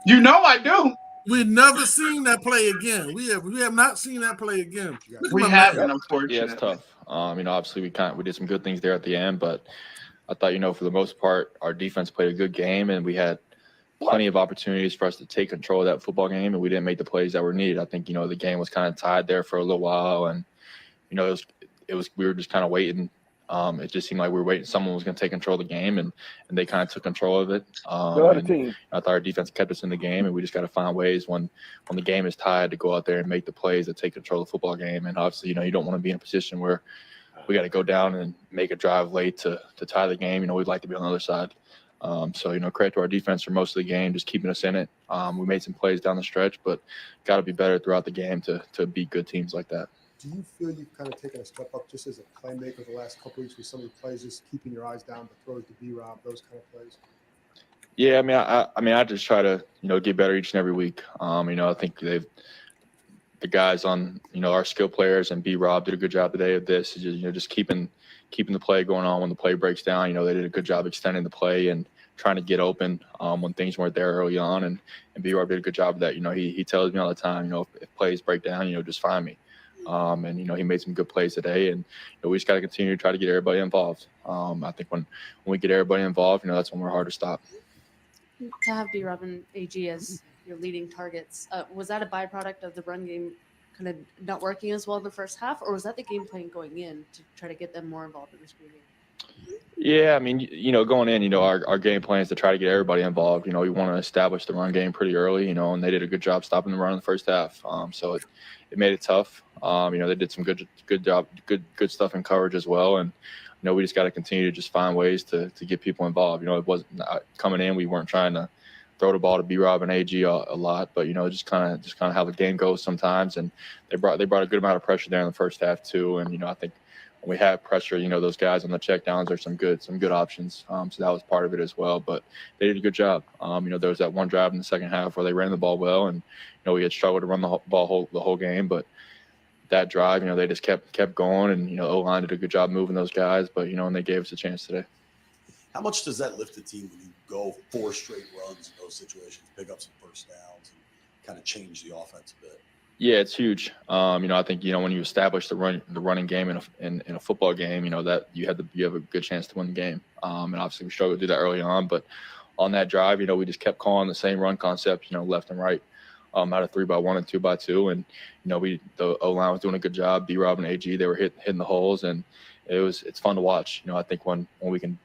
Speaker 4: You know I do.
Speaker 2: We've never seen that play again. We have not seen that play again.
Speaker 4: We haven't, unfortunately.
Speaker 5: Yeah, it's tough. Obviously we did some good things there at the end, but I thought, for the most part, our defense played a good game, and we had plenty of opportunities for us to take control of that football game, and we didn't make the plays that were needed. I think, the game was kind of tied there for a little while, and we were just kind of waiting. It just seemed like we were waiting. Someone was going to take control of the game, and they kind of took control of it.
Speaker 3: Team.
Speaker 5: I thought our defense kept us in the game, and we just got to find ways when the game is tied to go out there and make the plays that take control of the football game. And obviously, you don't want to be in a position where we got to go down and make a drive late to tie the game. We'd like to be on the other side. So, credit to our defense for most of the game, just keeping us in it. We made some plays down the stretch, but got to be better throughout the game to beat good teams like that.
Speaker 6: Do you feel you've kind of taken a step up just as a playmaker the last couple weeks with some of the plays, just keeping your eyes down, the throws to B-Rob, those kind of plays?
Speaker 5: Yeah, I just try to, get better each and every week. I think the guys on, our skill players and B-Rob did a good job today of this. Just keeping the play going on when the play breaks down. They did a good job extending the play and trying to get open when things weren't there early on. And B-Rob did a good job of that. He tells me all the time, if plays break down, just find me. And he made some good plays today, and we just got to continue to try to get everybody involved. I think when we get everybody involved, that's when we're hard to stop.
Speaker 7: To have B-Rob and AG as your leading targets, was that a byproduct of the run game kind of not working as well in the first half, or was that the game plan going in to try to get them more involved in the screen game?
Speaker 5: Yeah, I mean, going in, our game plan is to try to get everybody involved. We want to establish the run game pretty early, and they did a good job stopping the run in the first half. So it made it tough. They did some good job, good stuff in coverage as well. And, we just got to continue to just find ways to get people involved. It wasn't coming in. We weren't trying to throw the ball to B-Rob and AG a lot, but, just kind of how the game goes sometimes. And they brought a good amount of pressure there in the first half too. And, I think, when we have pressure, those guys on the checkdowns are some good options. So that was part of it as well. But they did a good job. There was that one drive in the second half where they ran the ball well, and we had struggled to run the ball the whole game. But that drive, they just kept going, and O-line did a good job moving those guys. But and they gave us a chance today.
Speaker 8: How much does that lift the team when you go 4 straight runs in those situations, pick up some first downs, and kind of change the offense a bit?
Speaker 5: Yeah, it's huge. I think when you establish the running game in a football game, that you have a good chance to win the game. And obviously we struggled to do that early on, but on that drive, we just kept calling the same run concept, left and right, out of 3x1 and 2x2, and the O-line was doing a good job. B-Rob and AG, they were hitting the holes, and it's fun to watch. I think when we can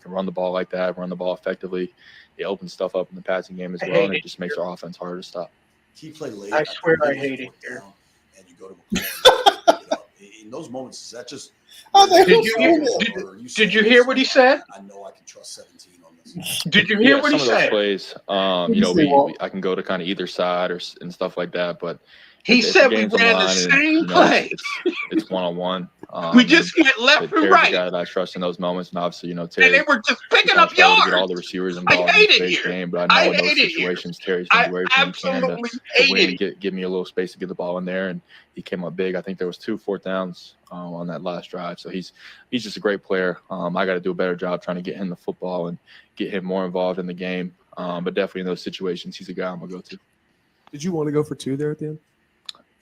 Speaker 5: run the ball like that, run the ball effectively, it opens stuff up in the passing game as well, and it just makes our offense harder to stop.
Speaker 8: Key play late.
Speaker 9: I swear I hate it here.
Speaker 8: And you go to McCoy. In those moments, is that just?
Speaker 4: Did you hear what he said?
Speaker 8: I know I can trust 17 on this.
Speaker 4: Did you hear what he
Speaker 5: some of those
Speaker 4: said?
Speaker 5: plays, I can go to kind of either side and stuff like that, but
Speaker 4: he said we ran the same play.
Speaker 5: It's one-on-one.
Speaker 4: We just went left and
Speaker 5: Terry's
Speaker 4: right.
Speaker 5: the guy that I trust in those moments, and obviously, Terry.
Speaker 4: And they were just picking up
Speaker 5: trying
Speaker 4: yards.
Speaker 5: to get all the receivers involved in the space game, but I know in those situations, Terry's going to do everything he can to win and give me a little space to get the ball in there, and he came up big. I think there was 2 4th downs on that last drive, so he's just a great player. I got to do a better job trying to get him the football and get him more involved in the game, but definitely in those situations, he's a guy I'm going to go to.
Speaker 10: Did you want to go for 2 there at the end?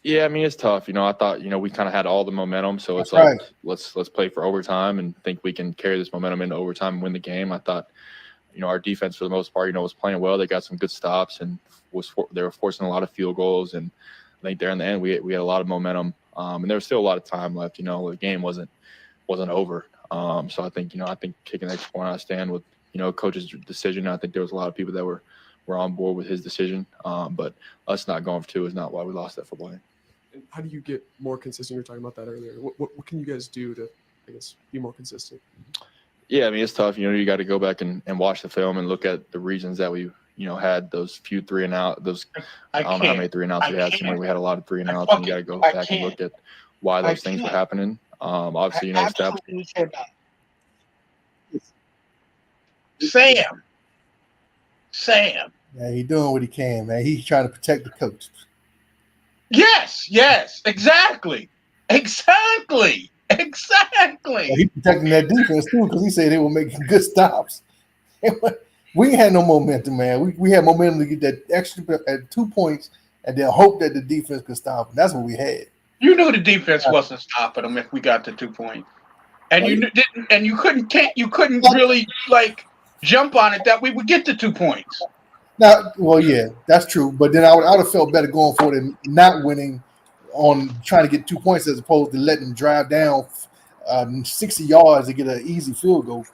Speaker 5: Yeah, I mean, it's tough. I thought, we kind of had all the momentum. So it's
Speaker 1: That's
Speaker 5: like, let's play for overtime and think we can carry this momentum into overtime and win the game. I thought, our defense for the most part, was playing well. They got some good stops and they were forcing a lot of field goals. And I think there in the end, we had a lot of momentum. And there was still a lot of time left. The game wasn't over. So I think, kicking the extra point out of stand with, coach's decision. I think there was a lot of people that were on board with his decision. But us not going for 2 is not why we lost that football game.
Speaker 10: And how do you get more consistent? You were talking about that earlier. What can you guys do to, be more consistent?
Speaker 5: Yeah, I mean, it's tough. You got to go back and watch the film and look at the reasons that we, had those few 3 and out. I don't know how many 3 and outs we had. Somewhere we had a lot of 3 and outs, and you got to go back and look at why those things were happening. Obviously,
Speaker 4: Sam.
Speaker 1: Yeah, he doing what he can, man. He's trying to protect the coach.
Speaker 4: Yes, exactly.
Speaker 1: Well, he protecting that defense too, because he said they were making good stops. We had no momentum, man. We had momentum to get that extra at 2 points, and then hope that the defense could stop them. That's what we had.
Speaker 4: You knew the defense wasn't stopping them if we got to 2 points, and you couldn't really jump on it that we would get to 2 points.
Speaker 1: Now, well, yeah, that's true. But then I would have felt better going for it and not winning on trying to get 2 points as opposed to letting them drive down 60 yards to get an easy field goal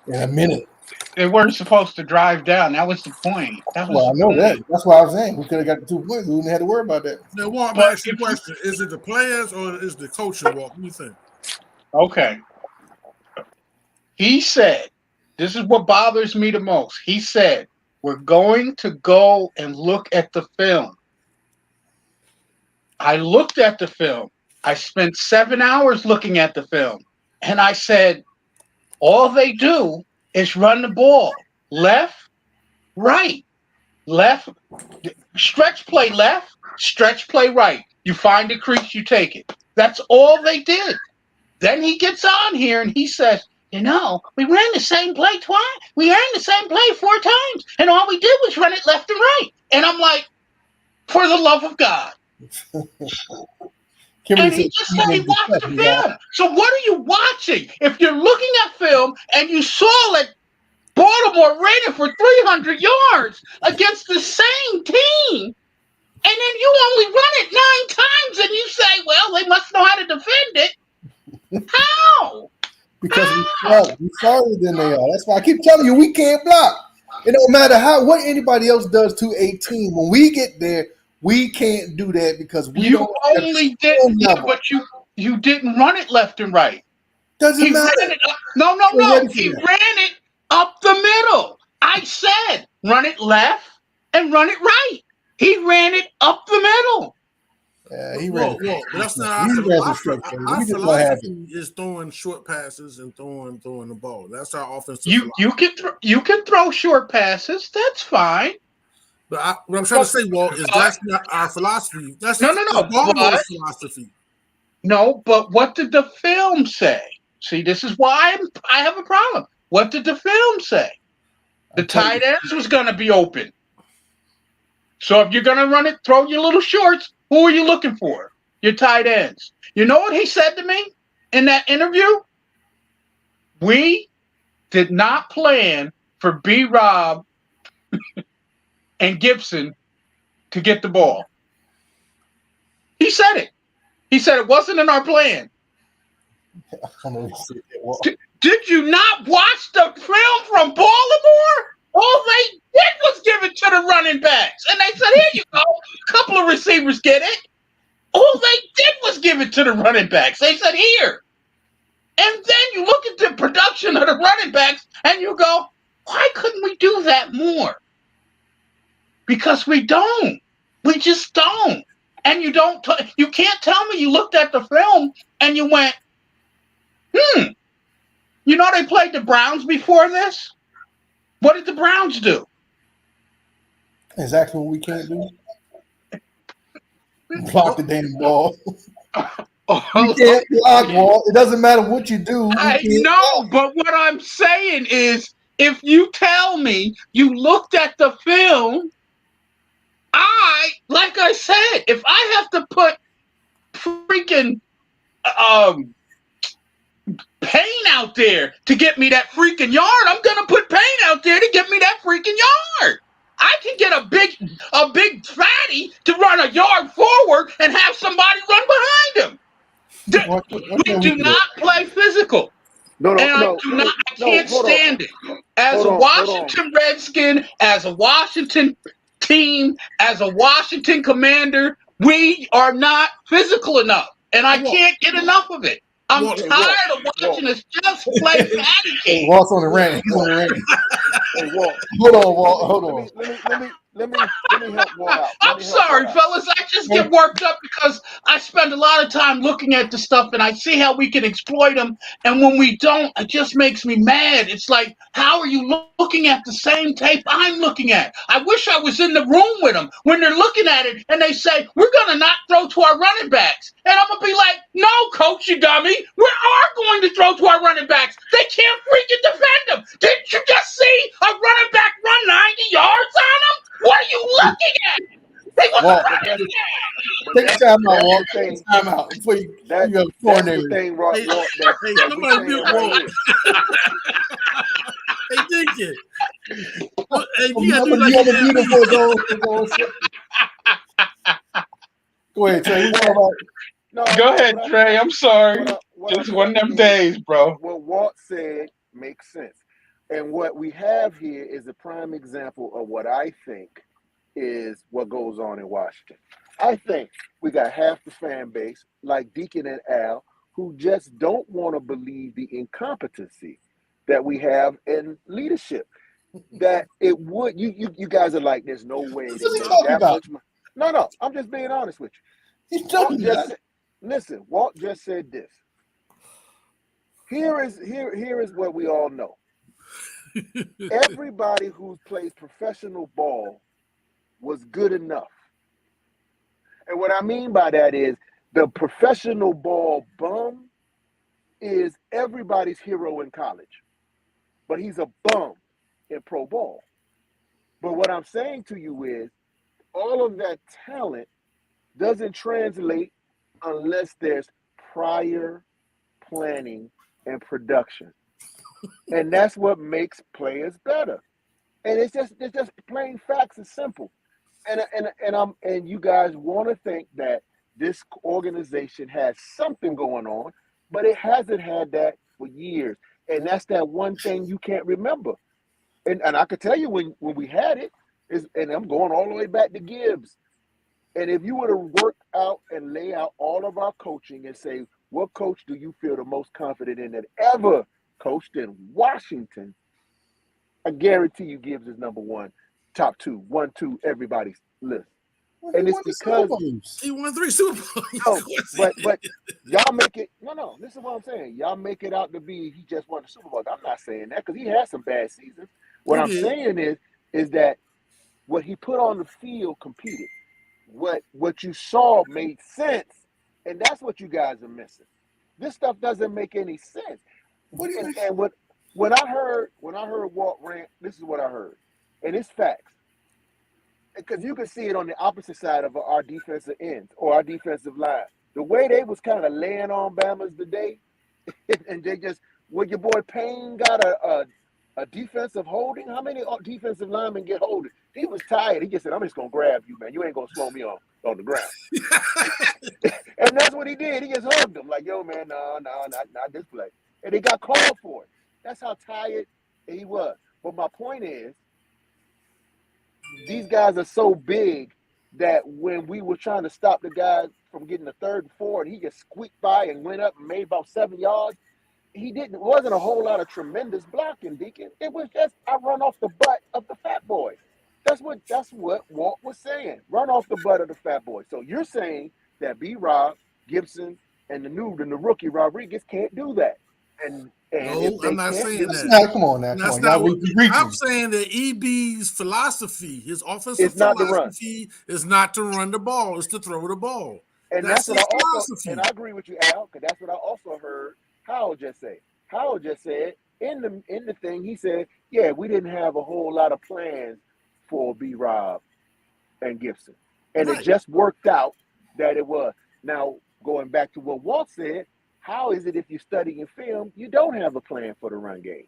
Speaker 1: in a minute.
Speaker 4: They weren't supposed to drive down. That was the point.
Speaker 1: I know that. That's why I was saying we could have got the 2 points. We wouldn't have to worry about that.
Speaker 2: Now, Walt, I ask you a question. Is it the players or is the coaching, Walt? What do you think?
Speaker 4: Okay. He said, this is what bothers me the most. He said, we're going to go and look at the film. I looked at the film. I spent 7 hours looking at the film. And I said, all they do is run the ball. Left, right. Left, stretch play left, stretch play right. You find the crease, you take it. That's all they did. Then he gets on here and he says, we ran the same play twice. We ran the same play 4 times. And all we did was run it left and right. And I'm like, for the love of God. And he just said he watched the film. So what are you watching? If you're looking at film and you saw that Baltimore ran it for 300 yards against the same team, and then you only run it 9 times and you say, well, they must know how to defend it. How?
Speaker 1: because we farther than they are. That's why I keep telling you we can't block. It don't matter what anybody else does to a team. When we get there, we can't do that because we
Speaker 4: You
Speaker 1: don't
Speaker 4: only did, but you didn't run it left and right.
Speaker 1: Doesn't matter.
Speaker 4: Ran it up. No. He ran it up the middle. I said run it left and run it right. He ran it up the middle.
Speaker 1: Yeah, he ran.
Speaker 2: But that's not our philosophy is throwing short passes and throwing the ball. That's our offensive philosophy.
Speaker 4: You can throw short passes. That's fine.
Speaker 2: But what I'm trying to say, Walt, is that's not our philosophy. That's
Speaker 4: no.
Speaker 2: Baltimore's philosophy.
Speaker 4: No, but what did the film say? See, this is why I have a problem. What did the film say? The tight ends was going to be open. So if you're going to run it, throw your little shorts, who are you looking for? Your tight ends. You know what he said to me in that interview? We did not plan for B-Rob and Gibson to get the ball. He said it. He said it wasn't in our plan. Did you not watch the film from Baltimore? All they did was give it to the running backs. And they said, here you go. A couple of receivers get it. All they did was give it to the running backs. They said, here. And then you look at the production of the running backs and you go, why couldn't we do that more? Because we don't. We just don't. And you don't. You can't tell me you looked at the film and you went, You know they played the Browns before this? What did the Browns do?
Speaker 1: Exactly what we can't do. Block the damn ball. You can't block, Walt. It doesn't matter what you do.
Speaker 4: I know, but what I'm saying is, if you tell me you looked at the film, like I said, if I have to put freaking Payne out there to get me that freaking yard, I'm gonna put Payne out there to get me that freaking yard. I can get a big fatty to run a yard forward and have somebody run behind him. We do not play physical. I can't stand it. As a Washington Redskin, as a Washington team, as a Washington Commander, we are not physical enough. And I can't get enough of it. I'm tired of watching us just play patty cake.
Speaker 1: Walt's on the rant. He's on the rant.
Speaker 3: Hey, Walt.
Speaker 1: Hold on, Walt. Hold on.
Speaker 3: Let me help Walt out.
Speaker 4: I'm sorry, fellas. I just get worked up because I spend a lot of time looking at the stuff and I see how we can exploit them. And when we don't, it just makes me mad. It's like, how are you looking at the same tape I'm looking at? I wish I was in the room with them when they're looking at it and they say, we're going to not throw to our running backs. And I'm going to be like, no, coach, you dummy. We are going to throw to our running backs. They can't freaking defend them. Didn't you just see a running back run 90 yards on them? What are you looking at? They want to run
Speaker 1: Take a time out, Walt. Take a time out. Before you
Speaker 3: that's the thing, Walt.
Speaker 2: Hey, somebody mute Walt. Hey, Dinkin. Hey, you got to do like
Speaker 1: Go ahead, Trey.
Speaker 4: Go ahead, Trey. I'm sorry. Just one of them days, bro.
Speaker 3: What Walt said makes sense. And what we have here is a prime example of what I think is what goes on in Washington. I think we got half the fan base, like Deacon and Al, who just don't want to believe the incompetency that we have in leadership. That it would, you guys are like, there's no way. No, I'm just being honest with you. Listen, Walt just said this. Here is what we all know. Everybody who plays professional ball was good enough. And what I mean by that is the professional ball bum is everybody's hero in college. But he's a bum in pro ball. But what I'm saying to you is all of that talent doesn't translate unless there's prior planning and production. And that's what makes players better. And it's just plain facts and simple. And you guys want to think that this organization has something going on, but it hasn't had that for years, and that's that one thing you can't remember. And I could tell you when we had it is, and I'm going all the way back to Gibbs. And if you were to work out and lay out all of our coaching and say, what coach do you feel the most confident in that ever coached in Washington? I guarantee you Gibbs is number one, top two, 1, 2, everybody's list.
Speaker 1: Well,
Speaker 3: And
Speaker 1: he
Speaker 3: it's
Speaker 1: won the
Speaker 3: because
Speaker 1: Super Bowls.
Speaker 2: He won 3 Super Bowls.
Speaker 3: no, but y'all make it no. This is what I'm saying. Y'all make it out to be he just won the Super Bowl. I'm not saying that because he had some bad seasons. What
Speaker 2: He
Speaker 3: I'm
Speaker 2: did.
Speaker 3: saying is that what he put on the field competed. What you saw made sense, and that's what you guys are missing. This stuff doesn't make any sense.
Speaker 1: What do you mean?
Speaker 3: And when I heard Walt rant, this is what I heard, and it's facts. Because you can see it on the opposite side of our defensive ends or our defensive line. The way they was kind of laying on Bama's today, and they just when your boy Payne got a defensive holding. How many defensive linemen get holding? He was tired. He just said, "I'm just gonna grab you, man. You ain't gonna slow me on the ground." And that's what he did. He just hugged him like, "Yo, man, no, not this play." And they got called for it. That's how tired he was. But my point is, these guys are so big that when we were trying to stop the guy from getting the 3rd and 4, and he just squeaked by and went up and made about 7 yards. It wasn't a whole lot of tremendous blocking, Deacon. It was just I run off the butt of the fat boy. That's what Walt was saying. Run off the butt of the fat boy. So you're saying that B-Rob, Gibson, and the rookie Rodriguez can't do that. And
Speaker 2: No, I'm not saying that.
Speaker 1: Now, come on now. Come
Speaker 2: That's
Speaker 1: on.
Speaker 2: not
Speaker 1: Y'all
Speaker 2: what
Speaker 1: reaching.
Speaker 2: I'm saying. That EB's philosophy, his offensive
Speaker 3: It's not to run.
Speaker 2: philosophy, is not to run the ball; it's to throw the ball.
Speaker 3: And
Speaker 2: That's
Speaker 3: that's what
Speaker 2: his
Speaker 3: I also,
Speaker 2: philosophy.
Speaker 3: and I agree with you, Al, because that's what I also heard Howell just say. Howell just said in the thing, he said, yeah, we didn't have a whole lot of plans for B-Rob and Gibson. And
Speaker 2: Right.
Speaker 3: it just worked out that it was. Now, going back to what Walt said, how is it if you study in film, you don't have a plan for the run game?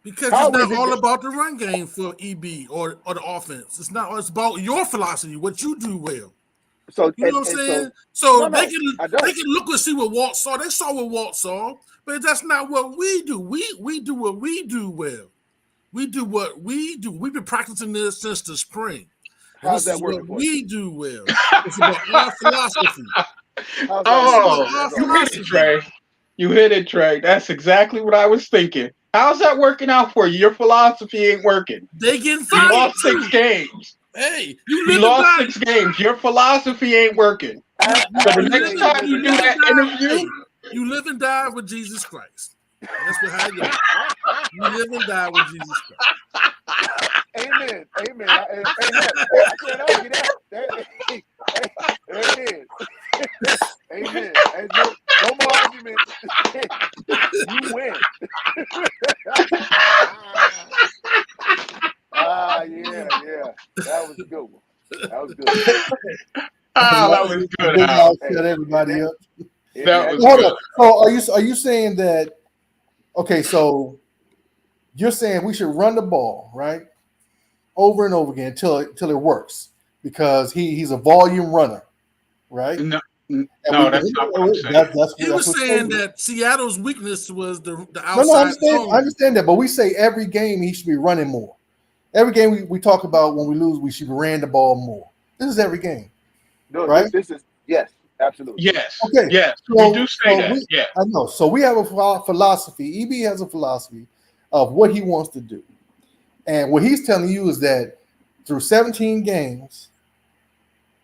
Speaker 2: Because
Speaker 3: How
Speaker 2: it's
Speaker 3: is
Speaker 2: not
Speaker 3: it
Speaker 2: all
Speaker 3: that-
Speaker 2: about the run game for EB or the offense. It's not. It's about your philosophy, what you do well.
Speaker 3: So
Speaker 2: You know what I'm saying?
Speaker 3: No,
Speaker 2: They
Speaker 3: I don't.
Speaker 2: can look and see what Walt saw. They saw what Walt saw, but that's not what we do. We do what we do well. We do what we do. We've been practicing this since the spring. And
Speaker 3: How's
Speaker 2: this
Speaker 3: that
Speaker 2: is what
Speaker 3: working for
Speaker 2: we do well. It's about our philosophy.
Speaker 3: How's that
Speaker 4: Oh,
Speaker 3: working? That's
Speaker 4: you
Speaker 3: all.
Speaker 4: hit it, Trey. You hit it, Trey. That's exactly what I was thinking. How's that working out for you? Your philosophy ain't working.
Speaker 2: They getting
Speaker 4: You
Speaker 2: fired
Speaker 4: lost
Speaker 2: too.
Speaker 4: 6 games.
Speaker 2: Hey, you
Speaker 4: You
Speaker 2: live and
Speaker 4: lost
Speaker 2: die.
Speaker 4: 6 games. Your philosophy ain't working. So the
Speaker 3: You
Speaker 4: next
Speaker 3: say
Speaker 4: time you do that interview,
Speaker 2: You live and die with Jesus Christ. That's what how it goes. You live and die with Jesus Christ.
Speaker 3: Amen. Amen. I can't argue that. Amen. Amen. No more argument. You win. Yeah. That was a good one. That was good.
Speaker 4: that was good,
Speaker 1: Big
Speaker 4: Al.
Speaker 1: Al shut everybody up.
Speaker 4: That was
Speaker 1: Hold
Speaker 4: good.
Speaker 1: up. So are you saying that? Okay, so you're saying we should run the ball right over and over again until it works because he's a volume runner, right?
Speaker 4: No,
Speaker 1: And
Speaker 4: that's not what I'm saying.
Speaker 1: That's
Speaker 2: He was
Speaker 1: what
Speaker 2: saying that Seattle's weakness was the
Speaker 1: No,
Speaker 2: outside
Speaker 1: I
Speaker 2: zone.
Speaker 1: understand that, but we say every game he should be running more. Every game we talk about when we lose, we should be ran the ball more. This is every game.
Speaker 3: No,
Speaker 1: Right?
Speaker 3: this is yes, absolutely.
Speaker 4: Yes.
Speaker 1: Okay.
Speaker 4: Yes.
Speaker 1: So-
Speaker 4: We do say
Speaker 1: so
Speaker 4: that.
Speaker 1: we-
Speaker 4: Yeah.
Speaker 1: I know. So we have a philosophy. EB has a philosophy of what he wants to do. And what he's telling you is that through 17 games,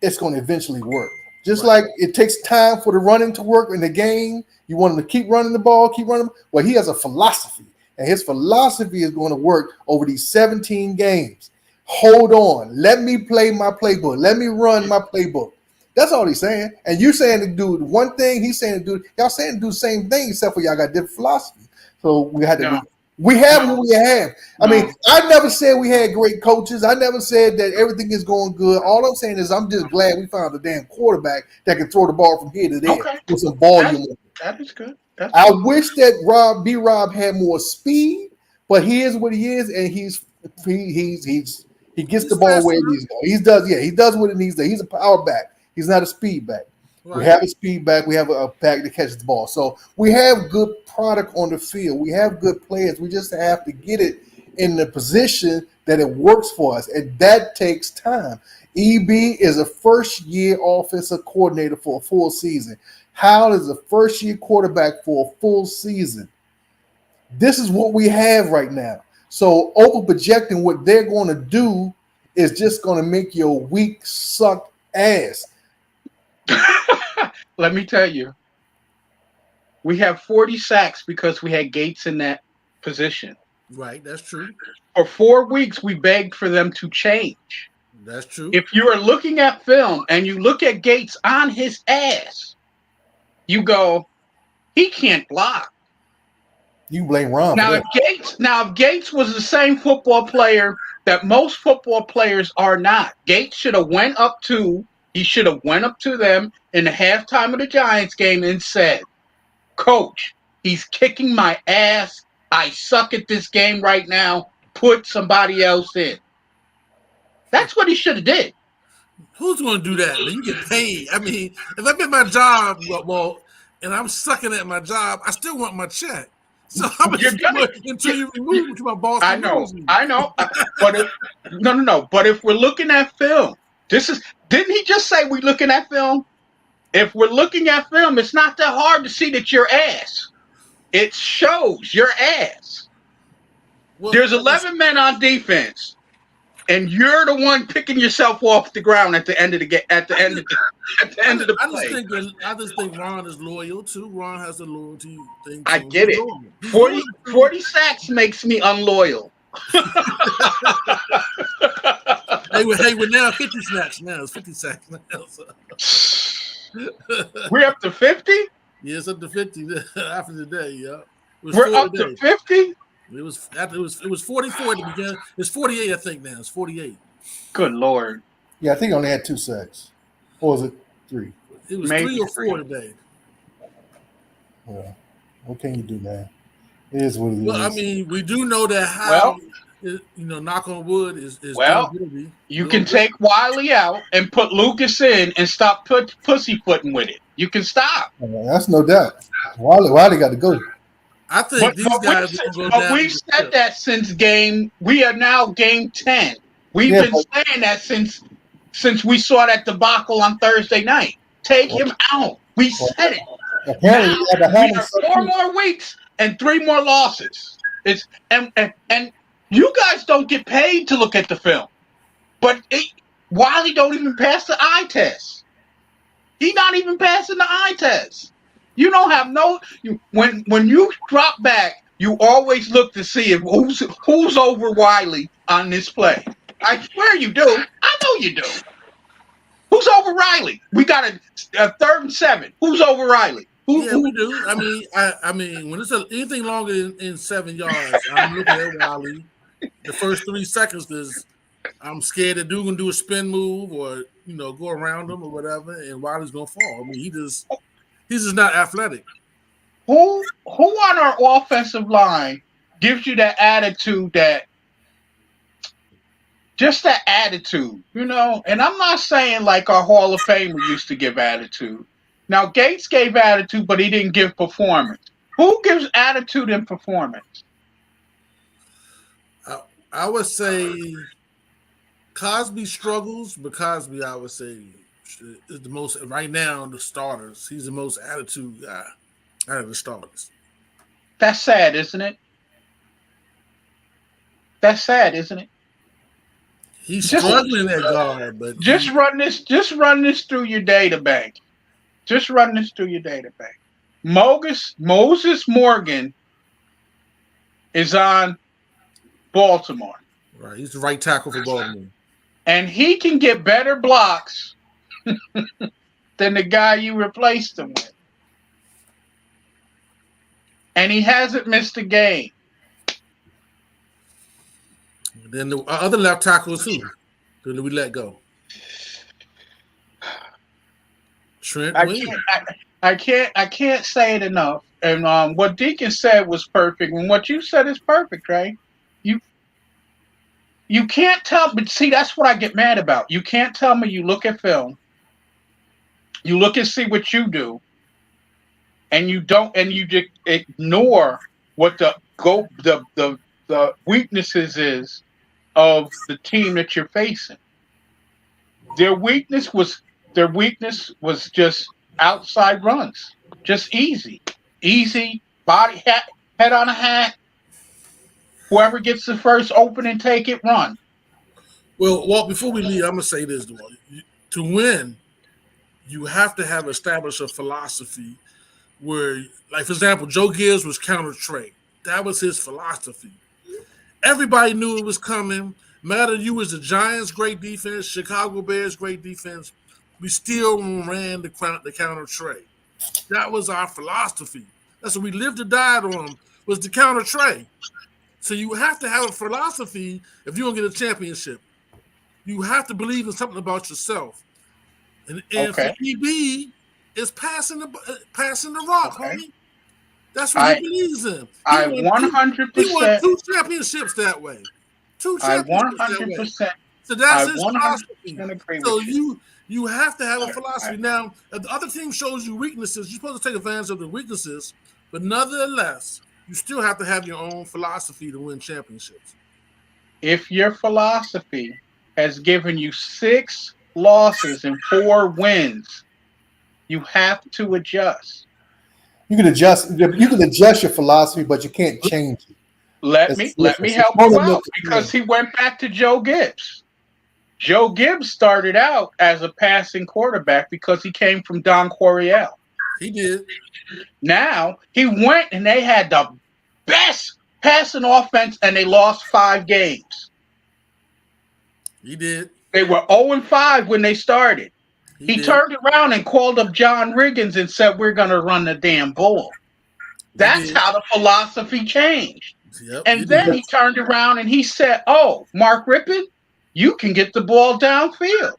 Speaker 1: it's going to eventually work. Just
Speaker 2: Right.
Speaker 1: like it takes time for the running to work in the game, you want him to keep running the ball, keep running. Well, he has a philosophy, and his philosophy is going to work over these 17 games. Hold on. Let me play my playbook. Let me run my playbook. That's all he's saying. And you're saying to do one thing, he's saying to do, y'all saying to do the same thing, except for y'all got different philosophy. So we had to
Speaker 4: No.
Speaker 1: we have what we have. I
Speaker 4: No.
Speaker 1: mean, I never said we had great coaches. I never said that everything is going good. All I'm saying is I'm just glad we found a damn quarterback that can throw the ball from here to there
Speaker 4: Okay.
Speaker 1: with some volume.
Speaker 4: That is good. That's
Speaker 1: I
Speaker 4: good.
Speaker 1: wish that B-Rob had more speed, but he is what he is, and he gets the ball where it needs to go. He does what it needs to. He's a power back. He's not a speed back.
Speaker 2: Right.
Speaker 1: We have a speed back. We have a back that catches the ball. So we have good product on the field. We have good players. We just have to get it in the position that it works for us, and that takes time. EB is a first-year offensive coordinator for a full season. Howell is a first-year quarterback for a full season. This is what we have right now. So over-projecting what they're going to do is just going to make your week suck ass.
Speaker 4: Let me tell you, we have 40 sacks because we had Gates in that position.
Speaker 2: Right, that's true.
Speaker 4: For 4 weeks, we begged for them to change.
Speaker 2: That's true.
Speaker 4: If you are looking at film and you look at Gates on his ass, you go, he can't block.
Speaker 1: You blame Ron.
Speaker 4: Now, if Gates was the same football player that most football players are not, Gates should have went up to them in the halftime of the Giants game and said, "Coach, he's kicking my ass. I suck at this game right now. Put somebody else in." That's what he should have did.
Speaker 2: Who's going to do that? You get paid. I mean, if I'm at my job, well, and I'm sucking at my job, I still want my check. So I'm until you remove me to my boss.
Speaker 4: I know. But But if we're looking at film, didn't he just say we're looking at film? If we're looking at film, it's not that hard to see that your ass. It shows your ass.
Speaker 2: Well,
Speaker 4: there's 11 men on defense, and you're the one picking yourself off the ground at the end of the play.
Speaker 2: I just think Ron is loyal too. Ron has a loyalty thing.
Speaker 4: I get it. 40 sacks makes me unloyal.
Speaker 2: hey, we're now 50 sacks now. It's 50 sacks now. So.
Speaker 4: We're up to 50?
Speaker 2: Yeah, it's up to 50 after the day, yeah.
Speaker 4: We're up to 50?
Speaker 2: It was 44 at the beginning. It's 48, I think now. It's 48.
Speaker 4: Good Lord.
Speaker 1: Yeah, I think I only had 2 sacks. Or was it 3?
Speaker 2: It was
Speaker 4: Maybe
Speaker 2: 3 or 4 today.
Speaker 1: Well, what can you do, man? It is what it is.
Speaker 2: Well, I mean, we do know that how, knock on wood is
Speaker 4: you can take Wiley out and put Lucas in and stop pussyfooting with it. You can stop.
Speaker 1: That's no doubt. Wiley got to go.
Speaker 2: I think these guys
Speaker 4: we've said that since we are now game 10. We've been saying that since we saw that debacle on Thursday night. Take him out. We said it.
Speaker 1: Apparently,
Speaker 4: we have 4 more weeks and 3 more losses. And you guys don't get paid to look at the film, but Wiley don't even pass the eye test. He's not even passing the eye test. You don't have when you drop back, you always look to see if who's over Wiley on this play. I swear you do. I know you do. Who's over Riley? We got a 3rd and 7. Who's over Riley?
Speaker 2: We do. I mean, when it's anything longer than 7 yards, I'm looking at Wiley. The first 3 seconds is I'm scared that dude gonna do a spin move or go around him or whatever, and Wiley's gonna fall. I mean, he's just not athletic.
Speaker 4: Who on our offensive line gives you that attitude just that attitude, And I'm not saying like our Hall of Famer used to give attitude. Now, Gates gave attitude, but he didn't give performance. Who gives attitude and performance?
Speaker 2: I would say Cosby struggles, but Cosby, I would say, is the most, right now, the starters. He's the most attitude guy out of the starters.
Speaker 4: That's sad, isn't it? That's sad, isn't it?
Speaker 2: He's struggling at guard, but
Speaker 4: just run this through your data bank. Just run this through your data bank. Moses Morgan is on Baltimore.
Speaker 2: Right, he's the right tackle for Baltimore.
Speaker 4: And he can get better blocks than the guy you replaced him with. And he hasn't missed a game.
Speaker 2: Then the other left tackle is who? Who did we let go? Trent Williams.
Speaker 4: I can't say it enough. And what Deacon said was perfect, and what you said is perfect, right? You can't tell, but see, that's what I get mad about. You can't tell me you look at film You look and see what you do, and you don't, and you just ignore what the weaknesses is of the team that you're facing. Their weakness was just outside runs, just easy body head on a hat. Whoever gets the first open and take it, run.
Speaker 2: Well, Walt, before we leave, I'm gonna say this: to win, you have to have established a philosophy where, like for example, Joe Gibbs was counter trade. That was his philosophy. Everybody knew it was coming. Matter you was the Giants' great defense, Chicago Bears' great defense. We still ran the counter trade. That was our philosophy. That's what we lived or died on, was the counter trade. So you have to have a philosophy if you're going to get a championship. You have to believe in something about yourself. And for EB, it's passing the rock, homie. That's what he believes in.
Speaker 4: I 100%.
Speaker 2: He won 2 championships that way. 2 championships
Speaker 4: I 100%.
Speaker 2: That way. So that's his
Speaker 4: 100%
Speaker 2: philosophy.
Speaker 4: agree
Speaker 2: So
Speaker 4: with you.
Speaker 2: you have to have a philosophy. Now, if the other team shows you weaknesses, you're supposed to take advantage of the weaknesses, but nonetheless, you still have to have your own philosophy to win championships.
Speaker 4: If your philosophy has given you 6 losses and 4 wins, you have to adjust.
Speaker 1: You can adjust your philosophy, but you can't change it.
Speaker 4: Let me help you out, because he went back to Joe Gibbs. Joe Gibbs started out as a passing quarterback because he came from Don Coryell.
Speaker 2: He did.
Speaker 4: Now he went and they had the best passing offense and they lost 5 games.
Speaker 2: He did.
Speaker 4: They were 0-5 when they started. He turned around and called up John Riggins and said, "We're going to run the damn ball." That's how the philosophy changed.
Speaker 2: Yep,
Speaker 4: and then he turned around and he said, "Oh, Mark Rippon, you can get the ball downfield."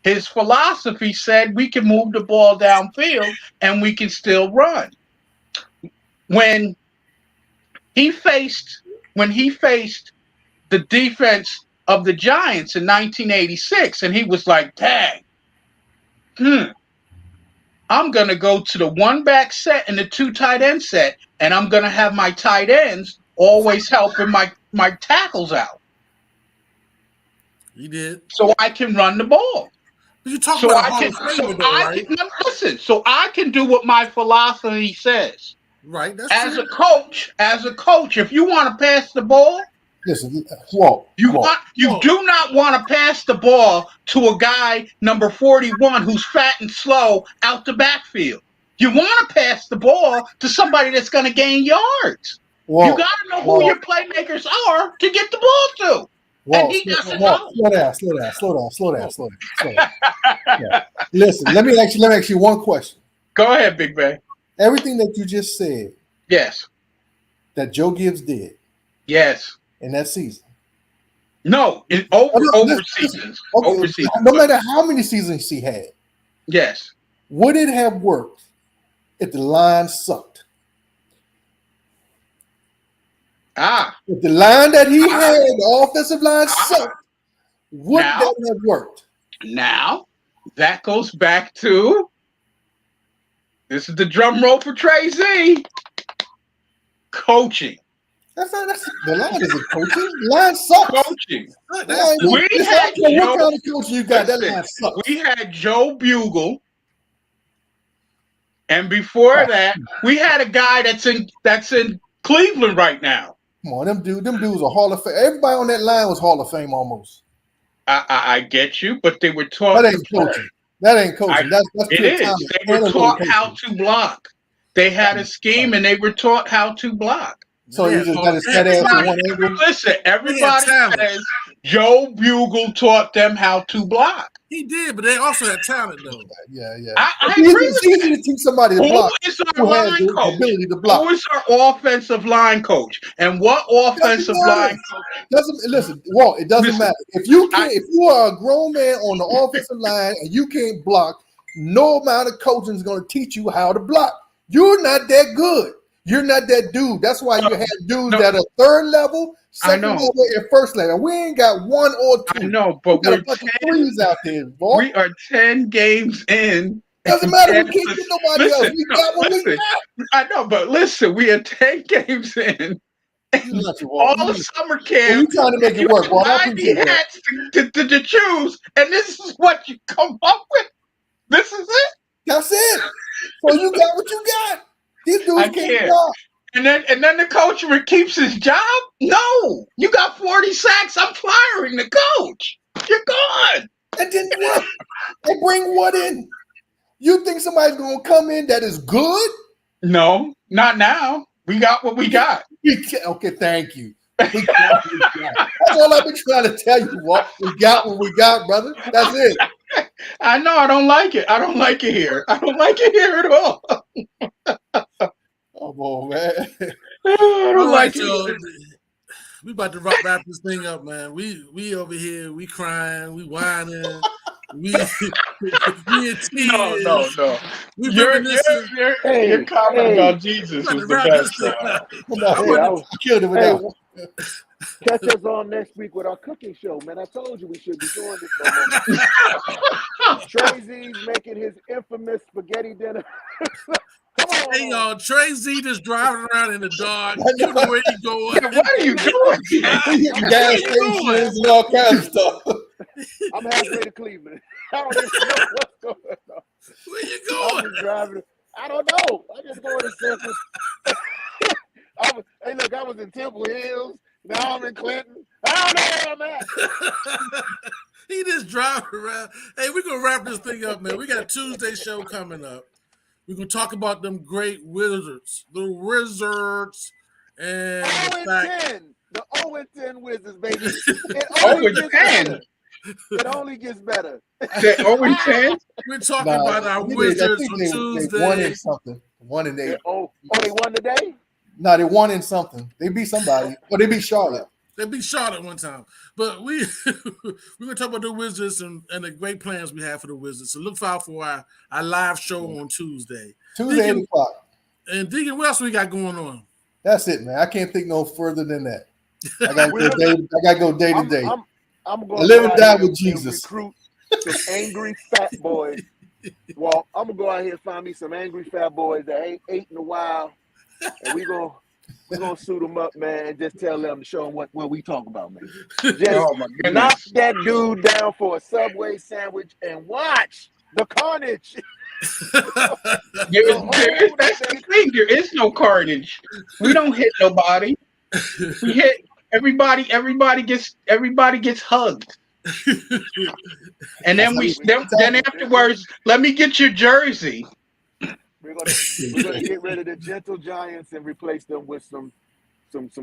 Speaker 4: His philosophy said we can move the ball downfield and we can still run. When he faced the defense of the Giants in 1986, and he was like, "Dang, I'm going to go to the 1-back set and the 2 tight end set, and I'm going to have my tight ends always helping my tackles out."
Speaker 2: He did.
Speaker 4: So I can run the ball.
Speaker 2: But you're talking about
Speaker 4: so I can do what my philosophy says.
Speaker 2: Right. That's
Speaker 4: as
Speaker 2: true.
Speaker 4: a coach, if you want to pass the ball,
Speaker 1: listen, Walt,
Speaker 4: you do not want to pass the ball to a guy number 41 who's fat and slow out the backfield. You want to pass the ball to somebody that's going to gain yards. You got to know who your playmakers are to get the ball to. And he doesn't know.
Speaker 1: Slow down. Yeah. Listen, let me ask you one question.
Speaker 4: Go ahead, Big Bay.
Speaker 1: Everything that you just said,
Speaker 4: yes,
Speaker 1: that Joe Gibbs did,
Speaker 4: yes,
Speaker 1: in that season.
Speaker 4: No, over seasons.
Speaker 1: Okay,
Speaker 4: over seasons.
Speaker 1: No matter how many seasons he had,
Speaker 4: yes,
Speaker 1: would it have worked if the line sucked? If the line that he had, the offensive line sucked, would that have worked?
Speaker 4: Now, that goes back to, this is the drum roll for Trey Z, coaching.
Speaker 1: That's the line isn't coaching. The line sucks.
Speaker 4: Coaching.
Speaker 1: What kind of coaching you got? That line sucks.
Speaker 4: We had Joe Bugle, and before that, we had a guy that's in Cleveland right now.
Speaker 1: Come on, them dudes are Hall of Fame. Everybody on that line was Hall of Fame almost.
Speaker 4: I get you, but they were taught.
Speaker 1: That ain't coaching. That ain't coaching. That's
Speaker 4: it is.
Speaker 1: talent.
Speaker 4: They were taught how to block. They had a scheme, and they were taught how to block.
Speaker 1: So you just got to set ass in one angle.
Speaker 4: Listen, everybody says Joe Bugle taught them how to block.
Speaker 2: He did, but they also had talent, though.
Speaker 1: Yeah.
Speaker 4: I agree with
Speaker 1: it's easy to teach somebody to block.
Speaker 4: Who is our line coach?
Speaker 1: Ability to block.
Speaker 4: Who is our offensive line coach? And what offensive line coach?
Speaker 1: Listen, Walt, it doesn't matter. If you are a grown man on the offensive line and you can't block, no amount of coaching is going to teach you how to block. You're not that good. You're not that dude. That's why you have dudes that are third level, second level, and first level. We ain't got 1 or 2.
Speaker 4: I know, but
Speaker 1: we're 10 out there, boy.
Speaker 4: We are 10 games in
Speaker 1: Doesn't matter. We can't get nobody else. We got what we got.
Speaker 4: I know, but listen, we are 10 games in. All of summer camp.
Speaker 1: You trying to make it work? Well,
Speaker 4: 90 hats to choose, and this is what you come up with. This is it.
Speaker 1: That's it. So you got what you got. These dudes can't stop.
Speaker 4: And then the coach keeps his job? No. You got 40 sacks. I'm firing the coach. You're gone.
Speaker 1: And then what? They bring what in? You think somebody's going to come in that is good?
Speaker 4: No, not now. We got what we got.
Speaker 1: Okay, thank you. That's all I've been trying to tell you, Walt. We got what we got, brother. That's it.
Speaker 4: I know. I don't like it. I don't like it here. I don't like it here at all.
Speaker 1: Oh, boy, man.
Speaker 4: I don't like it.
Speaker 2: We about to wrap this thing up, man. We over here, we crying, we whining, we in tears.
Speaker 4: No. Your comment about Jesus was the best.
Speaker 1: I killed it without.
Speaker 3: Catch us on next week with our cooking show, man. I told you we should be doing this. Trey Z's making his infamous spaghetti dinner.
Speaker 2: Hey, y'all, Trey Z just driving around in the dark. You know where he going.
Speaker 4: What are you doing?
Speaker 1: Gas stations and all kinds of stuff.
Speaker 3: I'm halfway to Cleveland. I don't even know what's going on.
Speaker 2: Where you going?
Speaker 3: I'm just driving. I don't know. I'm just going to Central. Hey, look, I was in Temple Hills. Now I'm in Clinton. I don't know where I'm at.
Speaker 2: He just driving around. Hey, we're going to wrap this thing up, man. We got a Tuesday show coming up. We're going to talk about them great Wizards. The Wizards. And
Speaker 3: 0-10. The 0-10 Wizards, baby. It
Speaker 4: 0-10.
Speaker 3: It only gets better.
Speaker 4: The 0-10?
Speaker 2: We're talking about our Wizards on Tuesday.
Speaker 1: They won in something. 1-8.
Speaker 3: Oh, they won today?
Speaker 1: No, they won in something. They beat somebody. Or they beat Charlotte.
Speaker 2: They beat Charlotte one time. But we're going to talk about the Wizards and the great plans we have for the Wizards. So look out for our live show on Tuesday.
Speaker 1: Tuesday, 8 o'clock.
Speaker 2: And Deacon, what else we got going on?
Speaker 1: That's it, man. I can't think no further than that. I got to go day to day.
Speaker 3: I'm going
Speaker 1: to live and die with Jesus.
Speaker 3: Recruit some angry fat boys. Well, I'm going to go out here and find me some angry fat boys that ain't ate in a while. And we're gonna suit them up, man, and just tell them to show them what we talk about, man. Just knock that dude down for a Subway sandwich and watch the carnage.
Speaker 4: That's the thing. There is no carnage. We don't hit nobody. We hit everybody. Everybody gets hugged. And then then afterwards, let me get your jersey.
Speaker 3: We're gonna get rid of the gentle giants and replace them with some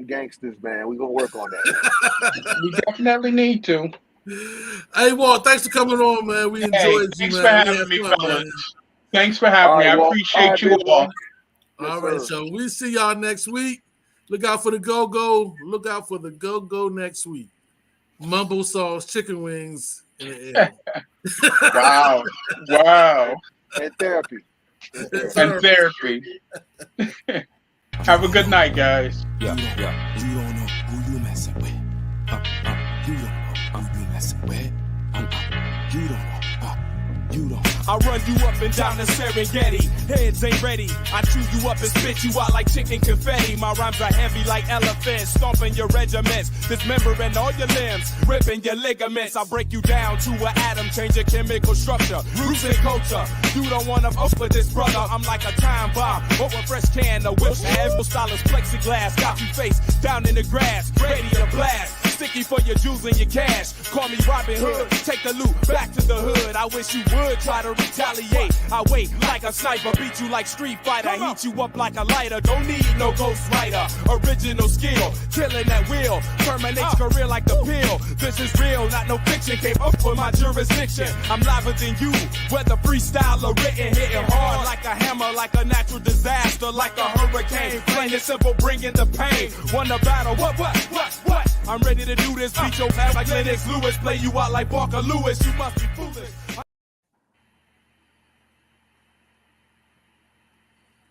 Speaker 3: gangsters, man. We're gonna work on that.
Speaker 4: We definitely need to.
Speaker 2: Hey, Walt, thanks for coming on, man. We enjoyed you, man.
Speaker 4: Thanks for having me, fellas. Thanks for having me. I appreciate you all.
Speaker 2: All right, so we see y'all next week. Look out for the go-go. Look out for the go-go next week. Mumble sauce, chicken wings in the air.
Speaker 4: Wow.
Speaker 3: And therapy.
Speaker 4: Have a good night, guys.
Speaker 9: Yeah. You don't know who you messing with. You don't know who you messing with. You don't know. You don't.
Speaker 11: I run you up and down the Serengeti. Heads ain't ready. I chew you up and spit you out like chicken confetti. My rhymes are heavy like elephants, stomping your regiments, dismembering all your limbs, ripping your ligaments. I break you down to an atom, change your chemical structure, roots and culture. You don't wanna fuck with this brother. I'm like a time bomb, or a fresh can of whips. Handle stylus plexiglass, got you face down in the grass, ready to blast. Sticky for your jewels and your cash. Call me Robin Hood. Take the loot back to the hood. I wish you would try to retaliate. I wait like a sniper, beat you like Street Fighter, heat you up like a lighter. Don't need no ghost writer. Original skill, killing at will. Terminates career like the pill. This is real, not no fiction. Came up for my jurisdiction. I'm liver than you, whether freestyle or written. Hitting hard like a hammer, like a natural disaster, like a hurricane. Plain and simple, bringing the pain. Won the battle. What? I'm ready to do this. Beat your ass like Lennox Lewis. Play you out like Parker Lewis. You must be foolish.